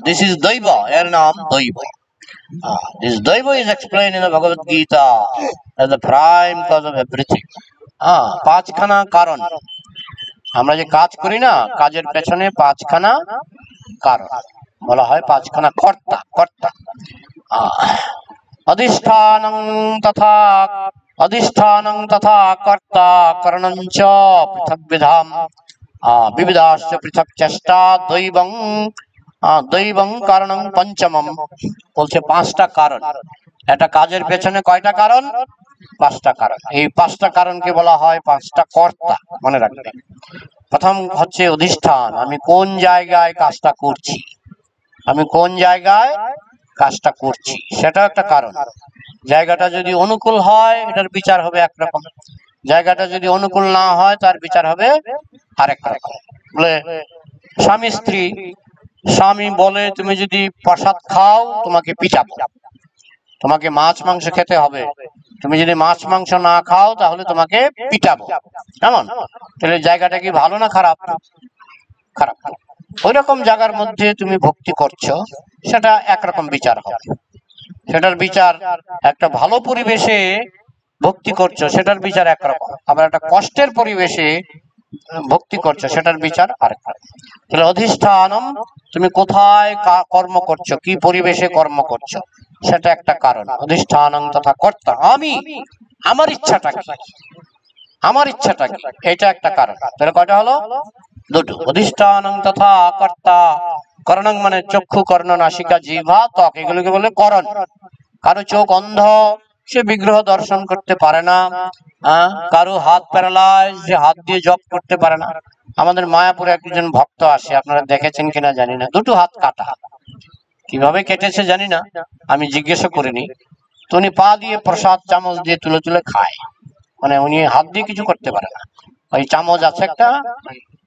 দিস ইজ দৈব, এর নাম দৈব। This Daiva is explained in the Bhagavad Gita as the prime cause of everything. পাঁচখানা কারণ। আমরা যে কাজ করি না, কাজের পেছনে পাঁচখানা কারণ বলা হয়, পাঁচখানা কর্তা। কর্তা অধিষ্ঠানং তথা কর্তা কারণং চ পৃথগ্বিধাম বিবিধাশ্চ পৃথক চেষ্টা দৈবং কারণং পঞ্চমম। বলছে পাঁচটা কারণ। একটা কাজের পেছনে কয়টা কারণ? পাঁচটা কারণ। এই পাঁচটা কারণকে বলা হয় পাঁচটা কর্তা, মনে রাখবেন। প্রথম হচ্ছে অধিষ্ঠান, আমি কোন জায়গায় কাজটা করছি, আমি কোন জায়গায় কাজটা করছি সেটা একটা কারণ। জায়গাটা যদি অনুকূল হয় এটার বিচার হবে একরকম, জায়গাটা যদি অনুকূল না হয় তার বিচার হবে আরেক রকম। বলে স্বামী স্ত্রী, স্বামী বলে তুমি যদি প্রসাদ খাও তোমাকে পিটাবো, তোমাকে মাছ মাংস খেতে হবে, তুমি যদি মাছ মাংস না খাও তাহলে তোমাকে পিটাবো, কেমন? তাহলে জায়গাটা কি ভালো না খারাপ? খারাপ। ওই রকম জায়গার মধ্যে তুমি ভক্তি করছো, সেটা একরকম বিচার হবে। সেটার বিচার একটা ভালো পরিবেশে ভক্তি করছো সেটার বিচার একরকম, আবার একটা কষ্টের পরিবেশে ভক্তি করছো সেটার বিচার আরেক রকম। তাহলে অধিষ্ঠানম, তুমি কোথায় কর্ম করছো, কি পরিবেশে কর্ম করছো সেটা একটা কারণ। অধিষ্ঠানং তথা কর্তা, আমি আমার ইচ্ছাটা কি, আমার ইচ্ছাটা কি, এটা একটা কারণ। তাহলে কয়টা হলো? দুটো। অধিষ্ঠানং তথা কর্তা। করণং মানে চক্ষু, কর্ণ, নাসিকা, জিহ্বা, ত্বক, এগুলোকে বলে করণ। কারো চোখ অন্ধ, সে বিগ্রহ দর্শন করতে পারে না। কারো হাত প্যারালাইজ, যে হাত দিয়ে জপ করতে পারে না। আমাদের মায়াপুরে একজন ভক্ত আসে, আপনারা দেখেছেন কিনা জানি না, দুটো হাত কাটা। কিভাবে কেটেছে জানি না, আমি জিজ্ঞেসও করিনি। তো উনি পা দিয়ে প্রসাদ চামচ দিয়ে তুলে তুলে খায়, মানে উনি হাত দিয়ে কিছু করতে পারে না। ওই চামচ আছে একটা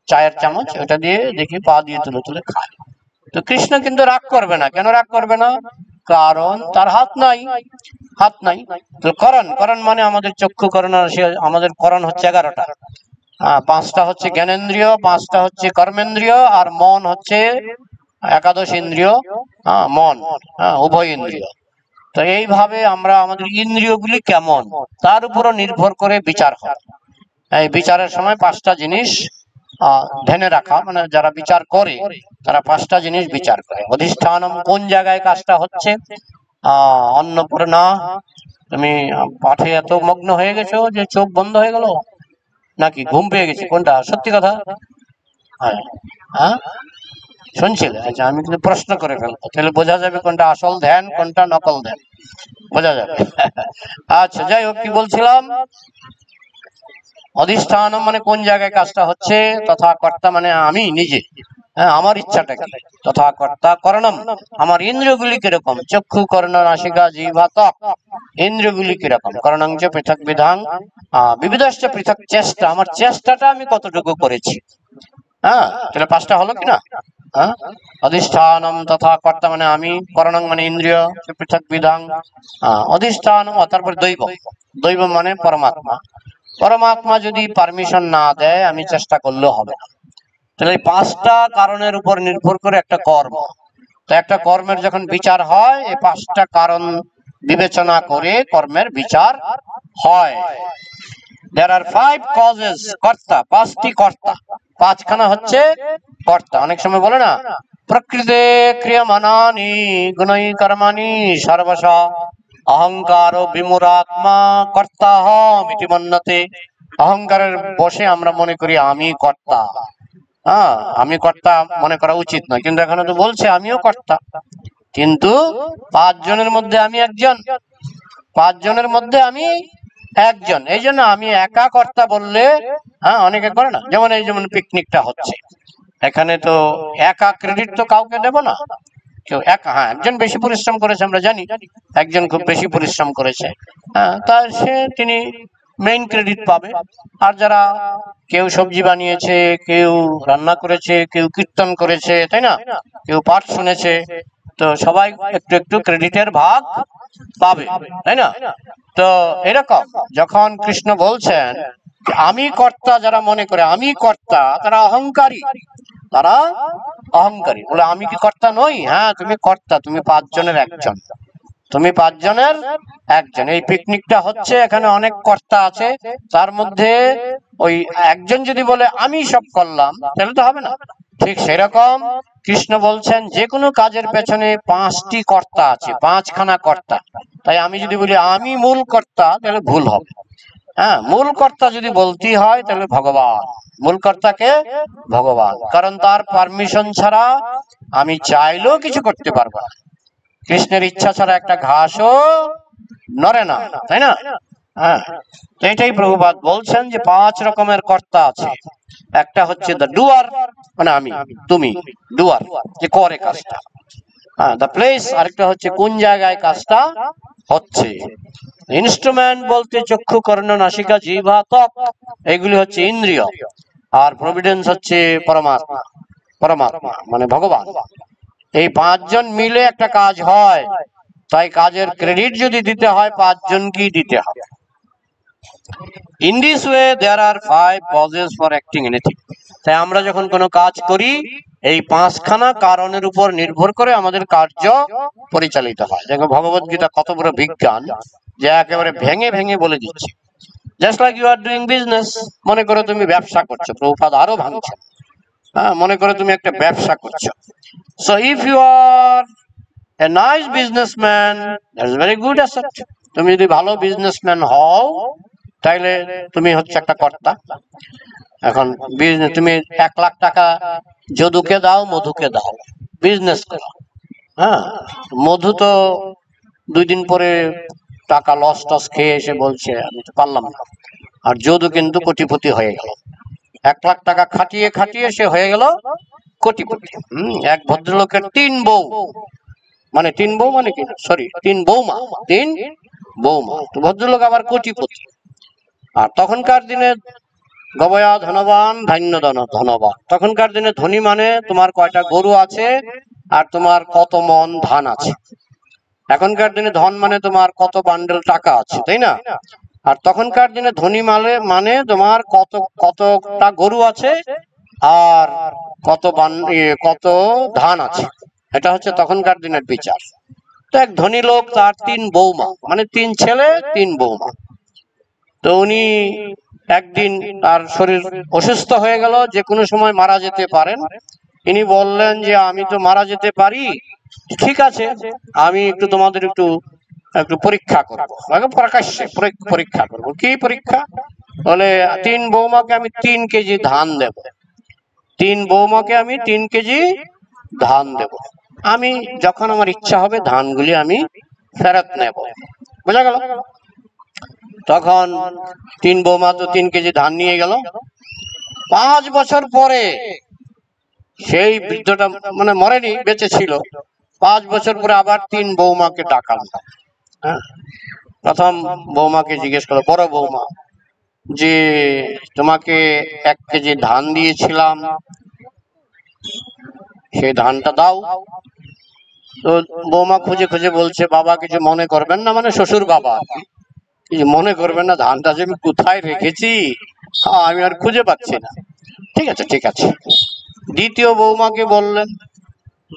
চায়ের চামচ, ওটা দিয়ে দেখি পা দিয়ে তুলে তুলে খায়। তো কৃষ্ণ কিন্তু রাগ করবে না। কেন রাগ করবে না? কারণ তার হাত নাই, হাত নাই। তো করণ, করণ মানে আমাদের চক্ষু, করণ, আমাদের করণ হচ্ছে 11টা। পাঁচটা হচ্ছে জ্ঞানেন্দ্রিয়, পাঁচটা হচ্ছে কর্মেন্দ্রিয়, আর মন হচ্ছে একাদশ ইন্দ্রিয়। মন, উভয় ইন্দ্রিয়। তো এইভাবে আমরা আমাদের ইন্দ্রিয়গুলি কেমন তার উপরও নির্ভর করে বিচার হয়। এই বিচারের সময় পাঁচটা জিনিস ধ্যানে রাখা, মানে যারা বিচার করে তারা পাঁচটা জিনিস বিচার করে। অধিষ্ঠানম, কোন জায়গায় কাজটা হচ্ছে। অন্নপূর্ণা, তুমি পাঠে এত মগ্ন হয়ে গেছো যে চোখ বন্ধ হয়ে গেল, নাকি ঘুম পেয়ে গেছে? কোনটা সত্যি কথা? হ্যাঁ, শুনছিলে? আচ্ছা, আমি কিন্তু প্রশ্ন করে ফেলবো, তাহলে বোঝা যাবে কোনটা আসল ধ্যান কোনটা নকল ধ্যান, বোঝা যাবে। আচ্ছা, যাই হোক, কি বলছিলাম? অধিষ্ঠান মানে কোন জায়গায় কাজটা হচ্ছে, তথা কর্তা মানে আমি নিজে, আমার ইচ্ছাটা কি। তথা কর্তা করণম, আমার ইন্দ্রিয়গুলি কিরকম, চক্ষু, কর্ণ, নাসিকা, জিহ্বা, ত্বক, ইন্দ্রিয়গুলি কিরকম। করণং চ পৃথক বিধান বিবিধশ্চ পৃথক চেষ্টা, আমার চেষ্টাটা আমি কতটুকু করেছি। তাহলে পাঁচটা হলো কিনা? অধিষ্ঠানম তথা কর্তা মানে আমি, করণং মানে ইন্দ্রিয়, পৃথক বিধান অধিষ্ঠানম, তারপর দৈব। দৈব মানে পরমাত্মা। পরমাত্মা যদি পারমিশন না দেয় আমি চেষ্টা করলেও হবে না। তাহলে এই পাঁচটা কারণের উপর নির্ভর করে একটা কর্ম। তো একটা কর্মের যখন বিচার হয় এই পাঁচটা কারণ বিবেচনা করে কর্মের বিচার হয়। There are 5 causes, কর্তা, পাঁচটি কর্তা, পাঁচখানা হচ্ছে কর্তা। অনেক সময় বলে না, প্রকৃতে ক্রিয়মানানি গুণই কর্মাণি সর্বশঃ অহংকার ও বিমূঢ়াত্মা কর্তাহমিতি মন্যতে। অহংকারের বশে আমরা মনে করি আমি কর্তা। হ্যাঁ, আমি কর্তা মনে করা উচিত নয়, কিন্তু এখানে তো বলছে আমিও কর্তা, কিন্তু 5 জনের মধ্যে আমি একজন, 5 জনের মধ্যে আমি একজন, এই জন্য আমি একা কর্তা বললে, হ্যাঁ অনেকে করে না, যেমন এই যেমন পিকনিকটা হচ্ছে, এখানে তো একা ক্রেডিট তো কাউকে দেব না, কেউ একা, হ্যাঁ একজন বেশি পরিশ্রম করেছে আমরা জানি, একজন খুব বেশি পরিশ্রম করেছে, হ্যাঁ তার তিনি মেইন ক্রেডিট পাবে। আর যারা কেউ সবজি বানিয়েছে, কেউ রান্না করেছে, কেউ কীর্তন করেছে, তাই না, কেউ পাঠ শুনেছে, তো সবাই একটু একটু ক্রেডিটের ভাগ পাবে, তাই না। তো এরকম যখন কৃষ্ণ বলছেন আমি কর্তা, যারা মনে করে আমি কর্তা তারা অহংকারী, তারা অহংকারী। বলে আমি কি কর্তা নই? হ্যাঁ তুমি কর্তা, তুমি 5 জনের একজন, তুমি 5 জনের একজন। এই পিকনিকটা হচ্ছে, এখানে অনেক কর্তা আছে, তার মধ্যে ওই একজন যদি বলে আমি সব করলাম, তাহলে তো হবে না। ঠিক সেরকম কৃষ্ণ বলছেন যে কোনো কাজের পেছনে 5টি কর্তা আছে, 5খানা কর্তা। তাই আমি যদি বলি আমি মূল কর্তা, তাহলে ভুল হবে। হ্যাঁ, মূল কর্তা যদি বলতেই হয় তাহলে ভগবান, মূল কর্তাকে ভগবান, কারণ তার পারমিশন ছাড়া আমি চাইলেও কিছু করতে পারবো না। কৃষ্ণের ইচ্ছা ছাড়া একটা ঘাসও নড়ে না, তাই না। হ্যাঁ, তো এটাই প্রভুপাদ বলছেন যে 5 রকমের কর্তা আছে। একটা হচ্ছে দ্য ডুয়ার, মানে আমি, তুমি ডুয়ার, যে করে কাজটা, হ্যাঁ দ্য প্লেস। আরেকটা হচ্ছে কোন জায়গায় কাজটা হচ্ছে। ইনস্ট্রুমেন্ট বলতে চক্ষু, কর্ণ, নাসিকা, জিহ্বা, ত্বক, এগুলি হচ্ছে ইন্দ্রিয়। আর প্রভিডেন্স হচ্ছে পরমাত্মা, পরমাত্মা মানে ভগবান। এই 5 জন মিলে একটা কাজ হয়, তাই কাজের ক্রেডিট যদি দিতে হয় 5 জনকেই দিতে হবে। In this way there are 5 causes for acting anything. তাই আমরা যখন কোনো কাজ করি এই 5খানা কারণের উপর নির্ভর করে আমাদের কার্য পরিচালিত হয়। দেখো ভগবত গীতা কত বড় বিজ্ঞান, যে একেবারে ভেঙে ভেঙে বলে দিচ্ছে। Just like you are doing business, মনে করো তুমি ব্যবসা করছো, প্রভুপাদ আরো ভাঙছে, হ্যাঁ মনে করো তুমি একটা ব্যবসা করছো। So if you are a nice businessman, that's very good asset. তুমি যদি ভালো বিজনেসম্যান হও তাইলে তুমি হচ্ছে একটা কর্তা। এখন বিজনেস তুমি 1 লাখ টাকা যদুকে দাও, মধুকে দাও, বিজনেস করো, হ্যাঁ মধু তো 2 দিন পরে টাকা লস টস খেয়ে এসে বলছে আমি তো পারলাম না, আর যদু কিন্তু কোটিপতি হয়ে গেল। 1 লাখ টাকা খাটিয়ে খাটিয়ে সে হয়ে গেল কোটিপতি। এক ভদ্রলোকের 3 বউ, মানে 3 বউ মানে কি, সরি 3 বৌমা, 3 বৌমা, তো ভদ্রলোক আবার কোটিপতি। আর তখনকার দিনে গবয়া ধনবান, ধান্য ধনবান। তখনকার দিনে ধনী মানে তোমার কয়টা গরু আছে আর তোমার কত মন ধান আছে। এখনকার দিনে ধন মানে তোমার কত বান্ডেল টাকা আছে, তাই না। আর তখনকার দিনে ধনী মানে তোমার কতটা গরু আছে আর কত ধান আছে। এটা হচ্ছে তখনকার দিনের বিচার। তো এক ধনী লোক, তার 3 বৌমা, মানে 3 ছেলে 3 বৌমা। তো উনি একদিন তার শরীর অসুস্থ হয়ে গেল, যে কোনো সময় মারা যেতে পারেন। ইনি বললেন যে আমি তো মারা যেতে পারি, ঠিক আছে আমি একটু তোমাদের একটু একটু পরীক্ষা করবো, প্রকাশ্যে পরীক্ষা করবো। কি পরীক্ষা? বলে 3 বৌমাকে আমি 3 কেজি ধান দেব, 3 বৌমাকে আমি 3 কেজি ধান দেব, আমি যখন আমার ইচ্ছা হবে ধানগুলি আমি ফেরত নেব। বোঝা গেল? তখন 3 বৌমা তো 3 কেজি ধান নিয়ে গেল। 5 বছর পরে সেই বৃদ্ধটা মানে মরেনি, বেঁচে ছিল। 5 বছর পরে আবার 3 বৌমাকে ডাকাল। হ্যাঁ, প্রথম বৌমাকে জিজ্ঞেস করলো, বড় বৌমা, যে তোমাকে 1 কেজি ধান দিয়েছিলাম, সেই ধানটা দাও। তো বৌমা খুঁজে খুঁজে বলছে, বাবা কিছু মনে করবেন না, মানে শ্বশুর বাবা, কিছু মনে করবেন না, ধানটা যে আমি কোথায় রেখেছি আমি আর খুঁজে পাচ্ছি না। ঠিক আছে ঠিক আছে। দ্বিতীয় বৌমাকে বললেন,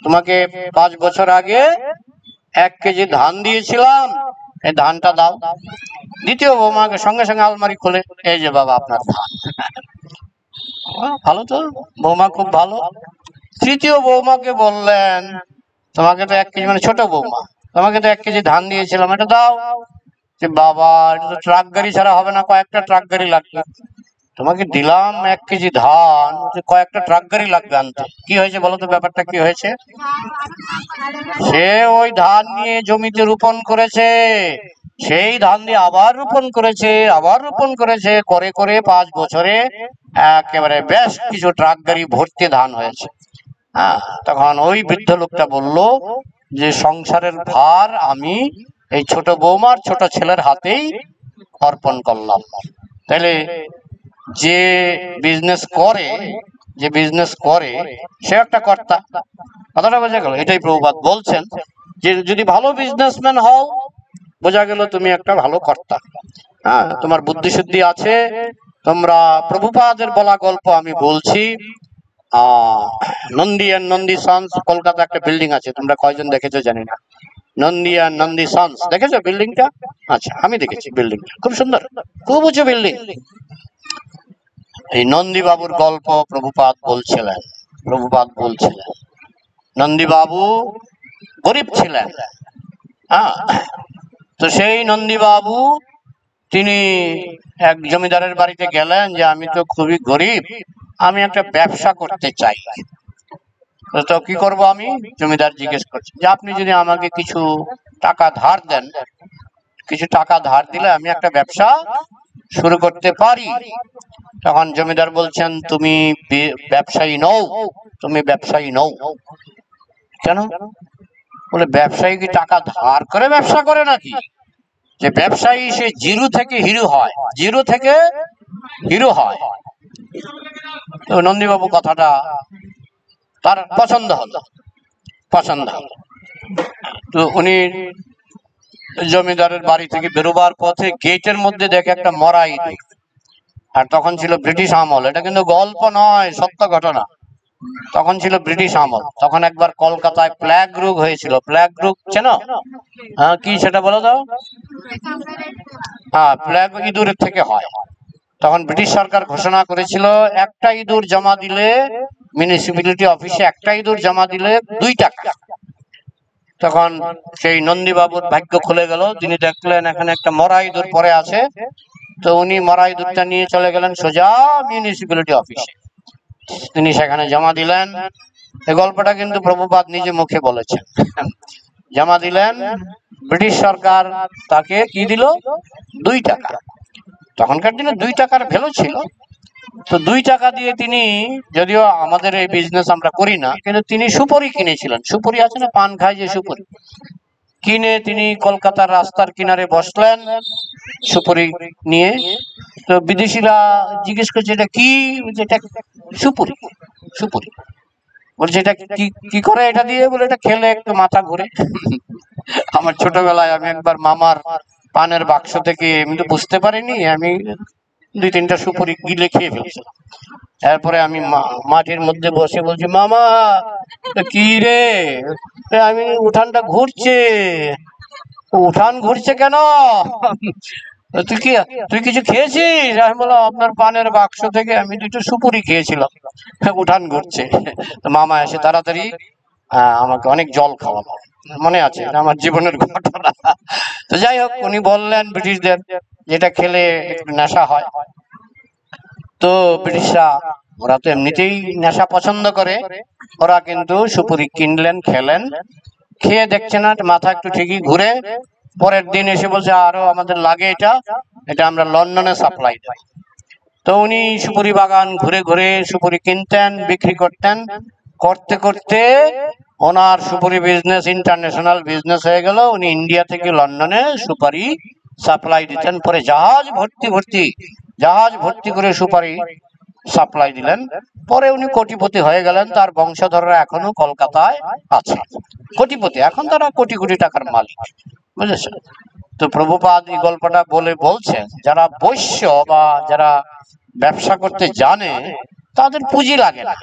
তোমাকে 5 বছর আগে 1 কেজি ধান দিয়েছিলাম, এই ধানটা দাও। দ্বিতীয় বৌমাকে সঙ্গে সঙ্গে আলমারি খুলে, এই যে বাবা আপনার ধান। ভালো তো, বৌমা খুব ভালো। তৃতীয় বৌমাকে বললেন, তোমাকে তো 1 কেজি, মানে ছোট বৌমা, তোমাকে তো 1 কেজি ধান দিয়েছিলাম, এটা দাও। যে বাবা, এটা তো ট্রাক গাড়ি ছাড়া হবে না, কয়েকটা ট্রাক গাড়ি লাগবে। তোমাকে দিলাম 1 কেজি ধান, কয়েকটা ট্রাক গাড়ি লাগবে আনতে। কি হয়েছে বলো তো, ব্যাপারটা কি হয়েছে? সে ওই ধান নিয়ে জমিতে রোপণ করেছে, সেই ধান দিয়ে আবার রোপণ করেছে, আবার রোপণ করেছে, করে করে 5 বছরে একেবারে বেশ কিছু ট্রাক গাড়ি ভর্তি ধান হয়েছে। হ্যাঁ, তখন ওই বৃদ্ধ লোকটা বলল যে সংসারের ভার আমি এই ছোট বৌমার ছোট ছেলের হাতেই অর্পণ করলাম। তাহলে যে বিজনেস করে, যে বিজনেস করে সে একটা কর্তা। কথাটা বোঝা গেল? এটাই প্রভুপাদ বলছেন যে যদি ভালো বিজনেসম্যান হও, বোঝা গেল তুমি একটা ভালো কর্তা। হ্যাঁ, তোমার বুদ্ধি শুদ্ধি আছে। তোমরা প্রভুপাদের বলা গল্প আমি বলছি। নন্দী এন্ড নন্দী সন্স, কলকাতা একটা বিল্ডিং আছে, তোমরা কয়জন দেখেছো জানি না। নন্দী এন্ড নন্দী সন্স দেখেছো বিল্ডিংটা? আচ্ছা, আমি দেখেছি বিল্ডিংটা, খুব সুন্দর, খুব উঁচু বিল্ডিং। এই নন্দী বাবুর গল্প প্রভুপাদ বলছিলেন। প্রভুপাদ বলছিলেন নন্দী বাবু গরিব ছিলেন। হ্যাঁ, তো সেই নন্দী বাবু তিনি এক জমিদারের বাড়িতে গেলেন যে আমি তো খুবই গরিব, আমি একটা ব্যবসা করতে চাই। তো কি করব আমি? জমিদার জিজ্ঞেস করছে যে আপনি যদি আমাকে কিছু টাকা ধার দেন, কিছু টাকা ধার দিলে আমি একটা ব্যবসা শুরু করতে পারি। তখন জমিদার বলছেন তুমি ব্যবসায়ী নও, তুমি ব্যবসায়ী নও। কেন? বলে ব্যবসায়ী কি টাকা ধার করে ব্যবসা করে নাকি? যে ব্যবসায়ী সে জিরো থেকে হিরো হয়, জিরো থেকে হিরো হয়। তো নন্দীবাবু কথাটা তার পছন্দ হলো, পছন্দ হলো। তো উনি জমিদারের বাড়ি থেকে বেরোবার পথে গেটের মধ্যে দেখে একটা মরা ইঁদুর। আর তখন ছিল ব্রিটিশ আমল, এটা কিন্তু গল্প নয়, সত্য ঘটনা। তখন ছিল ব্রিটিশ আমল। তখন একবার কলকাতায় প্লেগ রোগ হয়েছিল। প্লেগ রোগ চেনো? হ্যাঁ, কি সেটা বলো দাও। হ্যাঁ, প্লেগ ইঁদুরের থেকে হয়। তখন ব্রিটিশ সরকার ঘোষণা করেছিল একটা ইঁদুর জমা দিলে, মিউনিসিপ্যালিটি অফিসে একটা ইঁদুর জমা দিলে 2 টাকা। তখন সেই নন্দীবাবুর ভাগ্য খুলে গেল, তিনি দেখলেন এখানে একটা মরা ইঁদুর পড়ে আছে। তো উনি মরা ইঁদুরটা নিয়ে চলে গেলেন সোজা মিউনিসিপ্যালিটি অফিসে। তিনি সেখানে জমা দিলেন। এই গল্পটা কিন্তু প্রভুপাদ নিজে মুখে বলেছেন। জমা দিলেন, ব্রিটিশ সরকার তাকে কি দিল? 2 টাকা। তখনকার দিনে 2 টাকার ভ্যালু ছিল। তো 2 টাকা দিয়ে তিনি, যদিও আমাদের এই বিজনেস আমরা করি না, কিন্তু তিনি সুপারি কিনেছিলেন। সুপারি আছে না, পান খায় যে সুপারি, কিনে তিনি কলকাতার রাস্তার কিনারে বসলেন সুপারি নিয়ে। তো বিদেশিরা জিজ্ঞেস করছে এটা কি? এটা সুপারি, সুপারি। বলছে এটা কি কি করে এটা দিয়ে? বলে এটা খেলে একটু মাথা ঘুরে। আমার ছোটবেলায় আমি একবার মামার পানের বাক্স থেকে, আমি তো বুঝতে পারিনি, আমি 2-3টা সুপারি গিলে খেয়ে ফেলছিলাম। তারপরে আমি মাটির মধ্যে বসে বলছি মামা কি রে? আমি উঠানটা ঘুরছে। উঠান ঘুরছে কেন? তুই কি, তুই কিছু খেয়েছিস? আমি বললাম আপনার পানের বাক্স থেকে আমি 2টো সুপুরি খেয়েছিলাম, উঠান ঘুরছে। তো মামা এসে তাড়াতাড়ি আমাকে অনেক জল খাওয়ালো, মনে আছে, আমার জীবনের ঘটনা। তো যাই হোক, উনি বললেন ব্রিটিশদের যেটা খেলে একটু নেশা হয়। তো ব্রিটিশরা, ওরা তো এমনিতেই নেশা পছন্দ করে, ওরা কিন্তু সুপুরি কিনলেন, খেলেন। খেয়ে দেখছে না, মাথা একটু ঠিকই ঘুরে। পরের দিন এসে বলছে আরো আমাদের লাগে এটা, এটা আমরা লন্ডনে সাপ্লাই দেই। তো উনি সুপুরি বাগান ঘুরে ঘুরে সুপুরি কিনতেন, বিক্রি করতেন। করতে করতে ওনার সুপুরি বিজনেস ইন্টারন্যাশনাল বিজনেস হয়ে গেল। উনি ইন্ডিয়া থেকে লন্ডনে সুপারি সাপ্লাই দিতেন। পরে জাহাজ ভর্তি ভর্তি, জাহাজ ভর্তি করে সুপারি সাপ্লাই দিলেন। পরে উনি কোটিপতি হয়ে গেলেন। তার বংশধররা এখনো কলকাতায় আছে, কোটিপতি। এখন তারা কোটি কোটি টাকার মালিক, বুঝেছেন? তো প্রভুপাদ এই গল্পটা বলে বলছেন যারা বৈশ্য বা যারা ব্যবসা করতে জানে তাদের পুঁজি লাগে না,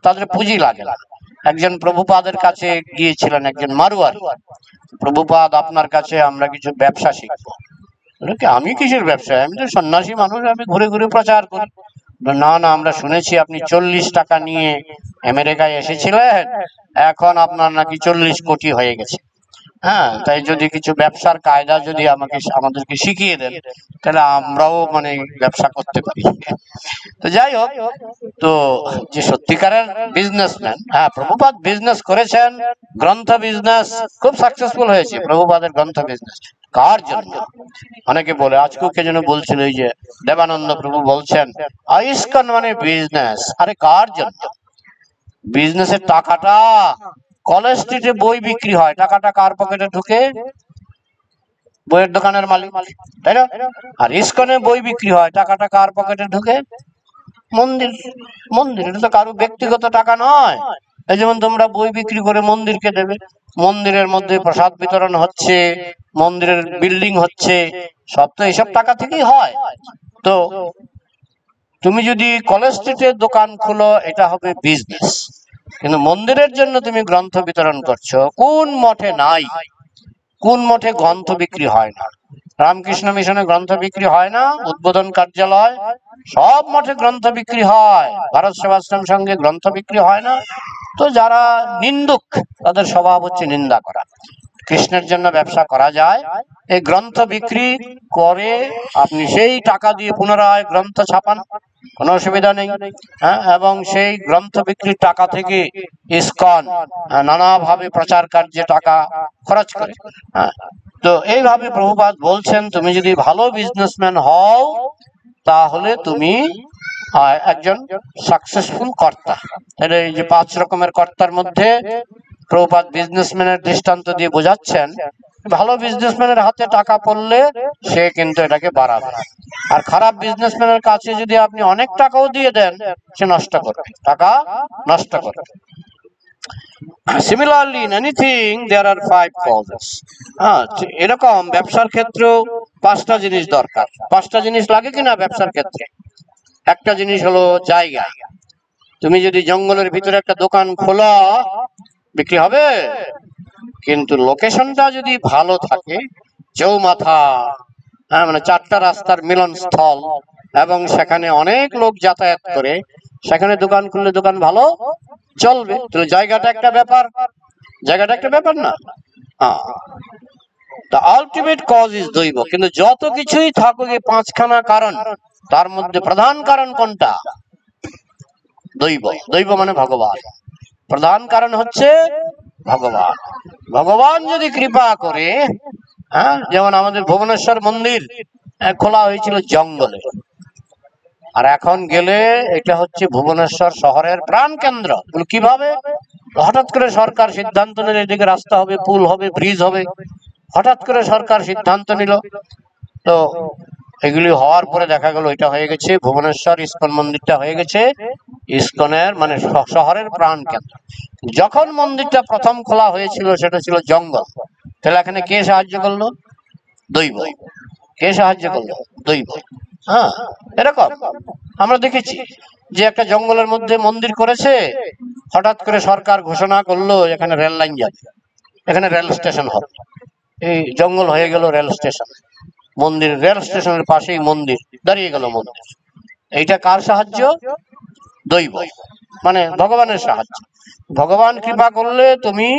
তাদের পুঁজি লাগে না। একজন প্রভুপাদের কাছে গিয়েছিলেন একজন মারোয়ারি। প্রভুপাদ আপনার কাছে আমরা কিছু ব্যবসা শিখবো। আমি কিসের ব্যবসা? আমি তো সন্ন্যাসী মানুষ, আমি ঘুরে ঘুরে প্রচার করি। না না, আমরা শুনেছি আপনি 40 টাকা নিয়ে আমেরিকায় এসেছিলেন, এখন আপনার নাকি 40 কোটি হয়ে গেছে। হ্যাঁ, তাই যদি কিছু ব্যবসার কায়দা যদি আমাদেরকে শিখিয়ে দেন, তাহলে আমরাও মানে ব্যবসা করতে পারি। তো যাই হোক, তো যে সত্যিকারের বিজনেসম্যান, হ্যাঁ প্রভুপাদ বিজনেস করেছেন, গ্রন্থ বিজনেস খুব সাকসেসফুল হয়েছে প্রভুপাদের গ্রন্থ বিজনেস। কার জন্য? অনেকে বলে, আজকেও কে যেন বলছিল, এই যে দেবানন্দ প্রভু বলছেন ইস্কন মানে বিজনেস। আরে কার জন্য? বিজনেসের টাকাটা, কলেজ স্ট্রিটে বই বিক্রি হয়, টাকাটা কার পকেটে ঢুকে? বইয়ের দোকানের মালিক, তাই না? আর ইস্কনে বই বিক্রি হয়, টাকাটা কার পকেটে ঢুকে? মন্দির। মন্দির, এটা তো কারো ব্যক্তিগত টাকা নয়। এই যেমন তোমরা বই বিক্রি করে মন্দিরকে দেবে, মন্দিরের মধ্যে প্রসাদ বিতরণ হচ্ছে, মন্দিরের বিল্ডিং হচ্ছে, সব তো এইসব টাকা থেকেই হয়। তো তুমি যদি কলেজ স্ট্রিটে দোকান খুলো, এটা হবে বিজনেস। কিন্তু মন্দিরের জন্য তুমি গ্রন্থ বিতরণ করছো, কোন মঠে নাই? কোন মঠে গ্রন্থ বিক্রি হয় না? রামকৃষ্ণ মিশনে গ্রন্থ বিক্রি হয় না? উদ্বোধন কার্যালয়, সব মঠে গ্রন্থ বিক্রি হয়। ভারত সেবাশ্রম সঙ্গে গ্রন্থ বিক্রি হয় না? তো যারা নিন্দুক, তাদের স্বভাব হচ্ছে নিন্দা করা। কৃষ্ণের জন্য ব্যবসা করা যায়, এই গ্রন্থ বিক্রি করে আপনি সেই টাকা দিয়ে পুনরায় গ্রন্থ ছাপান, কোনো অসুবিধা নেই। হ্যাঁ, এবং সেই গ্রন্থ বিক্রির টাকা থেকে ইসকন নানাভাবে প্রচার কার্যে টাকা খরচ করে। হ্যাঁ, তো এইভাবে প্রভুপাদ বলছেন, তুমি যদি ভালো বিজনেসম্যান হও, তাহলে তুমি একজন সাকসেসফুল কর্তা। এই যে 5 রকমের কর্তার মধ্যে প্রভুপাদ বিজনেসম্যানের দৃষ্টান্ত দিয়ে বোঝাচ্ছেন, ভালো বিজনেসম্যানের হাতে টাকা পড়লে সে কিন্তু এটাকে বাড়াবে, আর খারাপ বিজনেসম্যানের কাছে যদি আপনি অনেক টাকাও দিয়ে দেন, সে নষ্ট করবে, টাকা নষ্ট করবে। Similarly, in anything there are 5 causes. এরকম ব্যবসার ক্ষেত্রেও 5টা জিনিস দরকার। 5টা জিনিস লাগে কিনা ব্যবসার ক্ষেত্রে? একটা জিনিস হলো জায়গা। তুমি যদি জঙ্গলের ভিতরে একটা দোকান খোলা, বিক্রি হবে? কিন্তু লোকেশনটা যদি ভালো থাকে, চৌমাথা, মানে 4টা রাস্তার মিলন স্থল, এবং সেখানে অনেক লোক যাতায়াত করে, সেখানে দোকান খুললে দোকান ভালো চলবে। তো জায়গাটা একটা ব্যাপার, জায়গাটা একটা ব্যাপার না? The ultimate cause is দৈব। কিন্তু যত কিছুই থাকুক, এই 5খানা কারণ, তার মধ্যে প্রধান কারণ কোনটা? দৈব। দৈব মানে ভগবান। প্রধান কারণ হচ্ছে ভগবান। ভগবান যদি কৃপা করে, হ্যাঁ, যেমন আমাদের ভুবনেশ্বর মন্দির খোলা হয়েছিল জঙ্গলে, আর এখন গেলে এটা হচ্ছে ভুবনেশ্বর শহরের প্রাণ কেন্দ্র। কিভাবে? হঠাৎ করে সরকার সিদ্ধান্ত নিল এদিকে রাস্তা হবে, পুল হবে, ব্রিজ হবে। হঠাৎ করে সরকার সিদ্ধান্ত নিল। তো এগুলি হওয়ার পরে দেখা গেল এটা হয়ে গেছে ভুবনেশ্বর ইস্কন মন্দিরটা হয়ে গেছে ইস্কনের মানে শহরের প্রাণ কেন্দ্র। যখন মন্দিরটা প্রথম খোলা হয়েছিল সেটা ছিল জঙ্গল, তাহলে এখানে কে সাহায্য করলো? দৈব। কে সাহায্য করলো? দৈব। হ্যাঁ, এরকম আমরা দেখেছি যে একটা জঙ্গলের মধ্যে মন্দির করেছে, হঠাৎ করে সরকার ঘোষণা করলো এখানে রেল লাইন যাবে, এখানে রেল স্টেশন হবে। এই জঙ্গল হয়ে গেল রেল স্টেশন। মন্দির, রেল স্টেশনের পাশেই মন্দির, দাঁড়িয়ে গেল মন্দির। এইটা কার সাহায্য? দৈব, মানে ভগবানের সাহায্য। ভগবান কৃপা করলে তুমি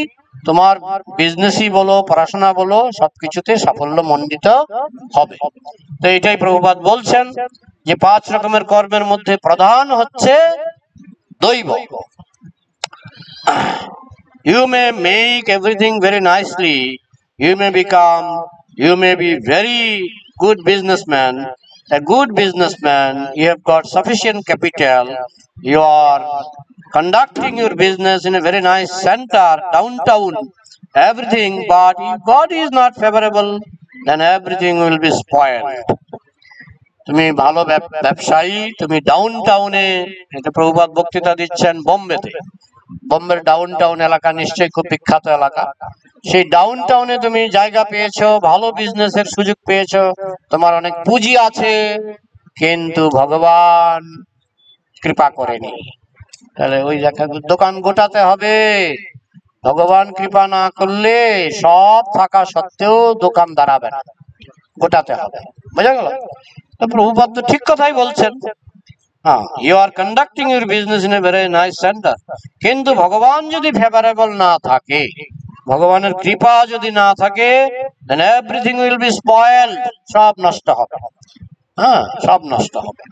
তোমার বিজনেসই বলো, পড়াশোনা বলো, সবকিছুতে সাফল্য মণ্ডিত হবে। তো এটাই প্রভুপাদ বলছেন যে 5 রকমের কর্মের মধ্যে প্রধান হচ্ছে দৈব। You may make everything very nicely, you may be very good businessman. A good businessman, you have got sufficient capital, you are conducting your business in a very nice center, downtown, everything, but if God is not favorable, then everything will be spoiled. তুমি ভালো ব্যবসায়ী, তুমি ডাউন টাউনে, এটা প্রভুপাদ বক্তৃতা দিচ্ছেন বোম্বেতে, বোম্বের ডাউন টাউন এলাকা নিশ্চয়ই খুব বিখ্যাত এলাকা। সেই ডাউন টাউনে তুমি জায়গা পেয়েছো, ভালো বিজনেসের সুযোগ পেয়েছো, তোমার অনেক পুঁজি আছে, কিন্তু ভগবান কৃপা করেনি, তাহলে ওই জায়গায় দোকান গোটাতে হবে। ভগবান কৃপা না করলে সব থাকা সত্ত্বেও দোকান দাঁড়াবে না, গোটাতে হবে। বোঝা গেল? তো প্রভুপাদ তো ঠিক কথাই বলছেন। You are conducting your business in a very nice center, কিন্তু ভগবান যদি ফেভারেবল না থাকে, ভগবানের কৃপা যদি না থাকে then everything will be spoiled, সব নষ্ট হবে। হ্যাঁ, সব নষ্ট হবে।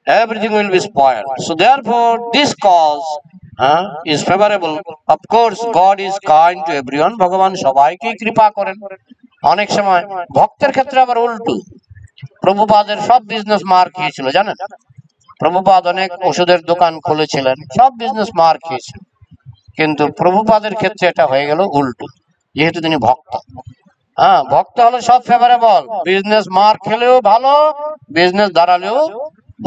Everything will be spoiled. So therefore this cause is favorable. Of course God is kind to everyone, ভগবান সবাইকে কৃপা করেন। অনেক সময় ভক্তের ক্ষেত্রে আবার উল্টো, প্রভুপাদের সব বিজনেস মার খেয়েছিল জানেন। প্রভুপাদ অনেক ওষুধের দোকান খুলেছিলেন, সব বিজনেস মার খেয়েছিল, কিন্তু প্রভুপাদের ক্ষেত্রে এটা হয়ে গেল উল্টো, যেহেতু তিনি ভক্ত। ভক্ত হলে সব ফেভারেবল, বিজনেস মার খেলেও ভালো, বিজনেস দাঁড়ালেও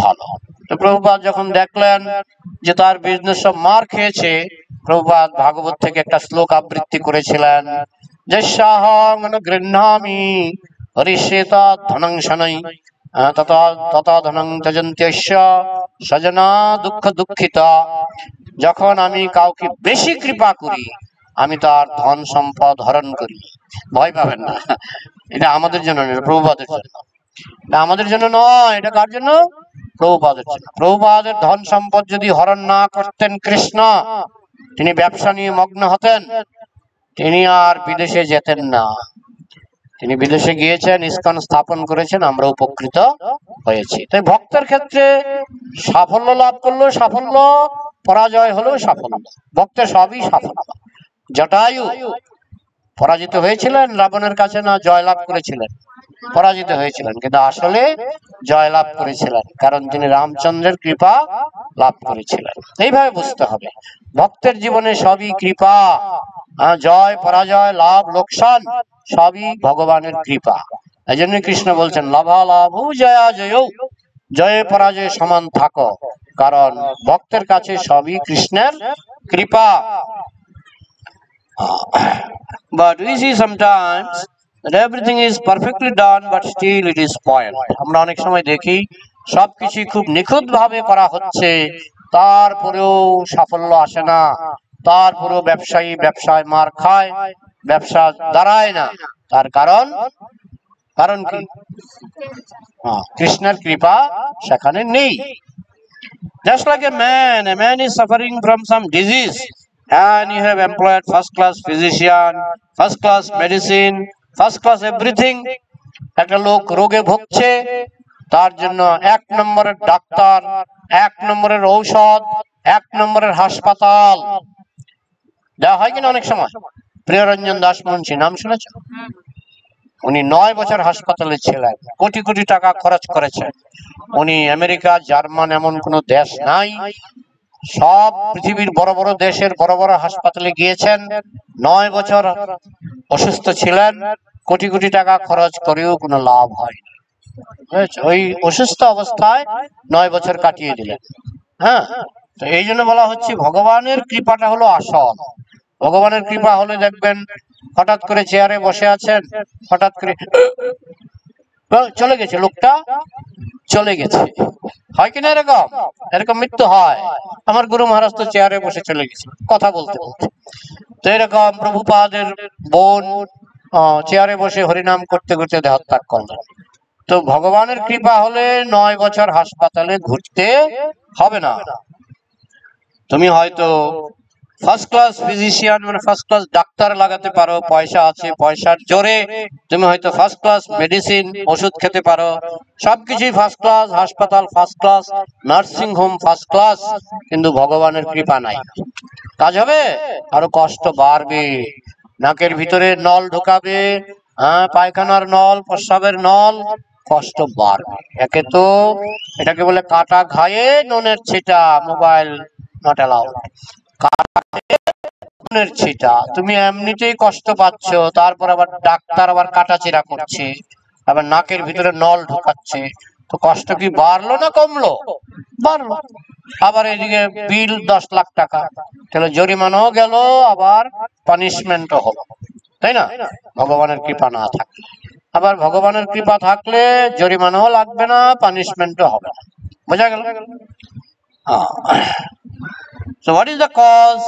ভালো। তো প্রভুপাদ যখন দেখলেন যে তার বিজনেস সব মার খেয়েছে, প্রভুপাদ ভাগবত থেকে একটা শ্লোক আবৃত্তি করেছিলেন, যস্যাহং গৃহ্ণামি হরিষ্যেতা ধনং শনৈ তথা ধনং ত্যজন্ত্যস্য সজনা দুঃখ দুঃখিতা। যখন আমি কাউকে বেশি কৃপা করি, আমি তার ধন সম্পদ হরণ করি। ভয় পাবেন না, এটা আমাদের জন্য নয়, প্রভুপাদের জন্য। এটা আমাদের জন্য নয়, এটা কার জন্য? প্রভুপাদের জন্য। প্রভুপাদের ধন সম্পদ যদি হরণ না করতেন কৃষ্ণ, তিনি ব্যবসা নিয়ে মগ্ন হতেন, তিনি আর বিদেশে যেতেন না। তিনি বিদেশে গিয়েছেন, ইস্কন স্থাপন করেছেন, আমরা উপকৃত হয়েছি। তাই ভক্তের ক্ষেত্রে সাফল্য লাভ করলেও সাফল্য, পরাজয় হলেও সাফল্য, ভক্তের সবই সাফল্য। জটায়ু পরাজিত হয়েছিলেন রাবণের কাছে, না জয়লাভ করেছিলেন? পরাজিত হয়েছিলেন, কিন্তু আসলে জয়লাভ করেছিলেন, কারণ তিনি রামচন্দ্রের কৃপা লাভ করেছিলেন। এইভাবে বুঝতে হবে ভক্তের জীবনে সবই কৃপা, জয় পরাজয় লাভ লোকসান সবই ভগবানের কৃপা। এই জন্য কৃষ্ণ বলছেন লাভালাভ জয়া জয়, জয়ে পরাজয় সমান থাকো, কারণ ভক্তের কাছে সবই কৃষ্ণের কৃপা। But we see sometimes that everything is perfectly done, but still it is spoiled. আমরা অনেক সময় দেখি সবকিছু খুব নিখুঁত ভাবে করা হচ্ছে, তারপরেও সাফল্য আসে না, তারপরেও ব্যবসায়ী ব্যবসায় মার খায়, ব্যবসা দাঁড়ায় না। তার কারণ কি? কৃষ্ণের কৃপা সেখানে নেই। Just like a man is suffering from some disease, and you have employed first class physician, first class medicine, first class everything. একটা লোক রোগে ভুগছে, তার জন্য এক নম্বরের ডাক্তার, এক নম্বরের ঔষধ, এক নম্বরের হাসপাতাল দেওয়া হয় কিনা অনেক সময়। প্রিয়রঞ্জন দাস মুন্সি নাম শুনেছ? উনি 9 বছর হাসপাতালে ছিলেন, কোটি কোটি টাকা খরচ করেছেন। উনি আমেরিকা, জার্মান, এমন কোন দেশ নাই, সব পৃথিবীর বড় বড় দেশের বড় বড় হাসপাতালে গিয়েছেন, 9 বছর অসুস্থ ছিলেন, কোটি কোটি টাকা খরচ করেও কোনো লাভ হয়নি। ওই অসুস্থ অবস্থায় 9 বছর কাটিয়ে দিলেন। তো এই জন্য বলা হচ্ছে ভগবানের কৃপাটা হলো আসল। ভগবানের কৃপা হলে দেখবেন হঠাৎ করে চেয়ারে বসে আছেন, হঠাৎ করে চলে গেছে, লোকটা চলে গেছে, হয় কিনা এরকম? এরকম মৃত্যু হয়। আমার গুরু মহারাজ তো চেয়ারে বসে চলে গেছে কথা বলতে বলতে। তো এরকম প্রভুপাদের বোন চেয়ারে বসে হরিনাম করতে করতে দেহত্যাগ করলেন। তো ভগবানের কৃপা হলে 9 বছর হাসপাতালে ঘুরতে হবে না। তুমি হয়তো ফার্স্ট ক্লাস ফিজিশিয়ান, মানে ফার্স্ট ক্লাস ডাক্তার লাগাতে পারো, পয়সা আছে, পয়সার জোরে তুমি হয়তো ফার্স্ট ক্লাস মেডিসিন ওষুধ খেতে পারো, সবকিছুই ফার্স্ট ক্লাস, হাসপাতাল first class, nursing home first class, কিন্তু ভগবানের কৃপা নাই, কাজ হবে? আরো কষ্ট বাড়বে। নাকের ভিতরে নল ঢোকাবে, পায়খানার নল, প্রস্রাবের নল, কষ্ট বাড়বে। একে তো এটাকে বলে কাটা ঘায়ে নুনের ছিটা, মোবাইল নট অ্যালাউড। ছিটা, তুমি এমনিতেই কষ্ট পাচ্ছ, তারপর আবার ডাক্তার আবার কাটাচিরা করছে, আবার নাকের ভিতরে নল ঢোকাচ্ছে, তো কষ্ট কি বাড়লো না কমলো? বাড়লো। আবার এদিকে বিল 10 লাখ টাকা, তাহলে জরিমানাও গেল, আবার পানিশমেন্টও হলো, তাই না? ভগবানের কৃপা না থাকলে। আবার ভগবানের কৃপা থাকলে জরিমানাও লাগবে না, পানিশমেন্টও হবে না। বোঝা গেল? So what is the cause?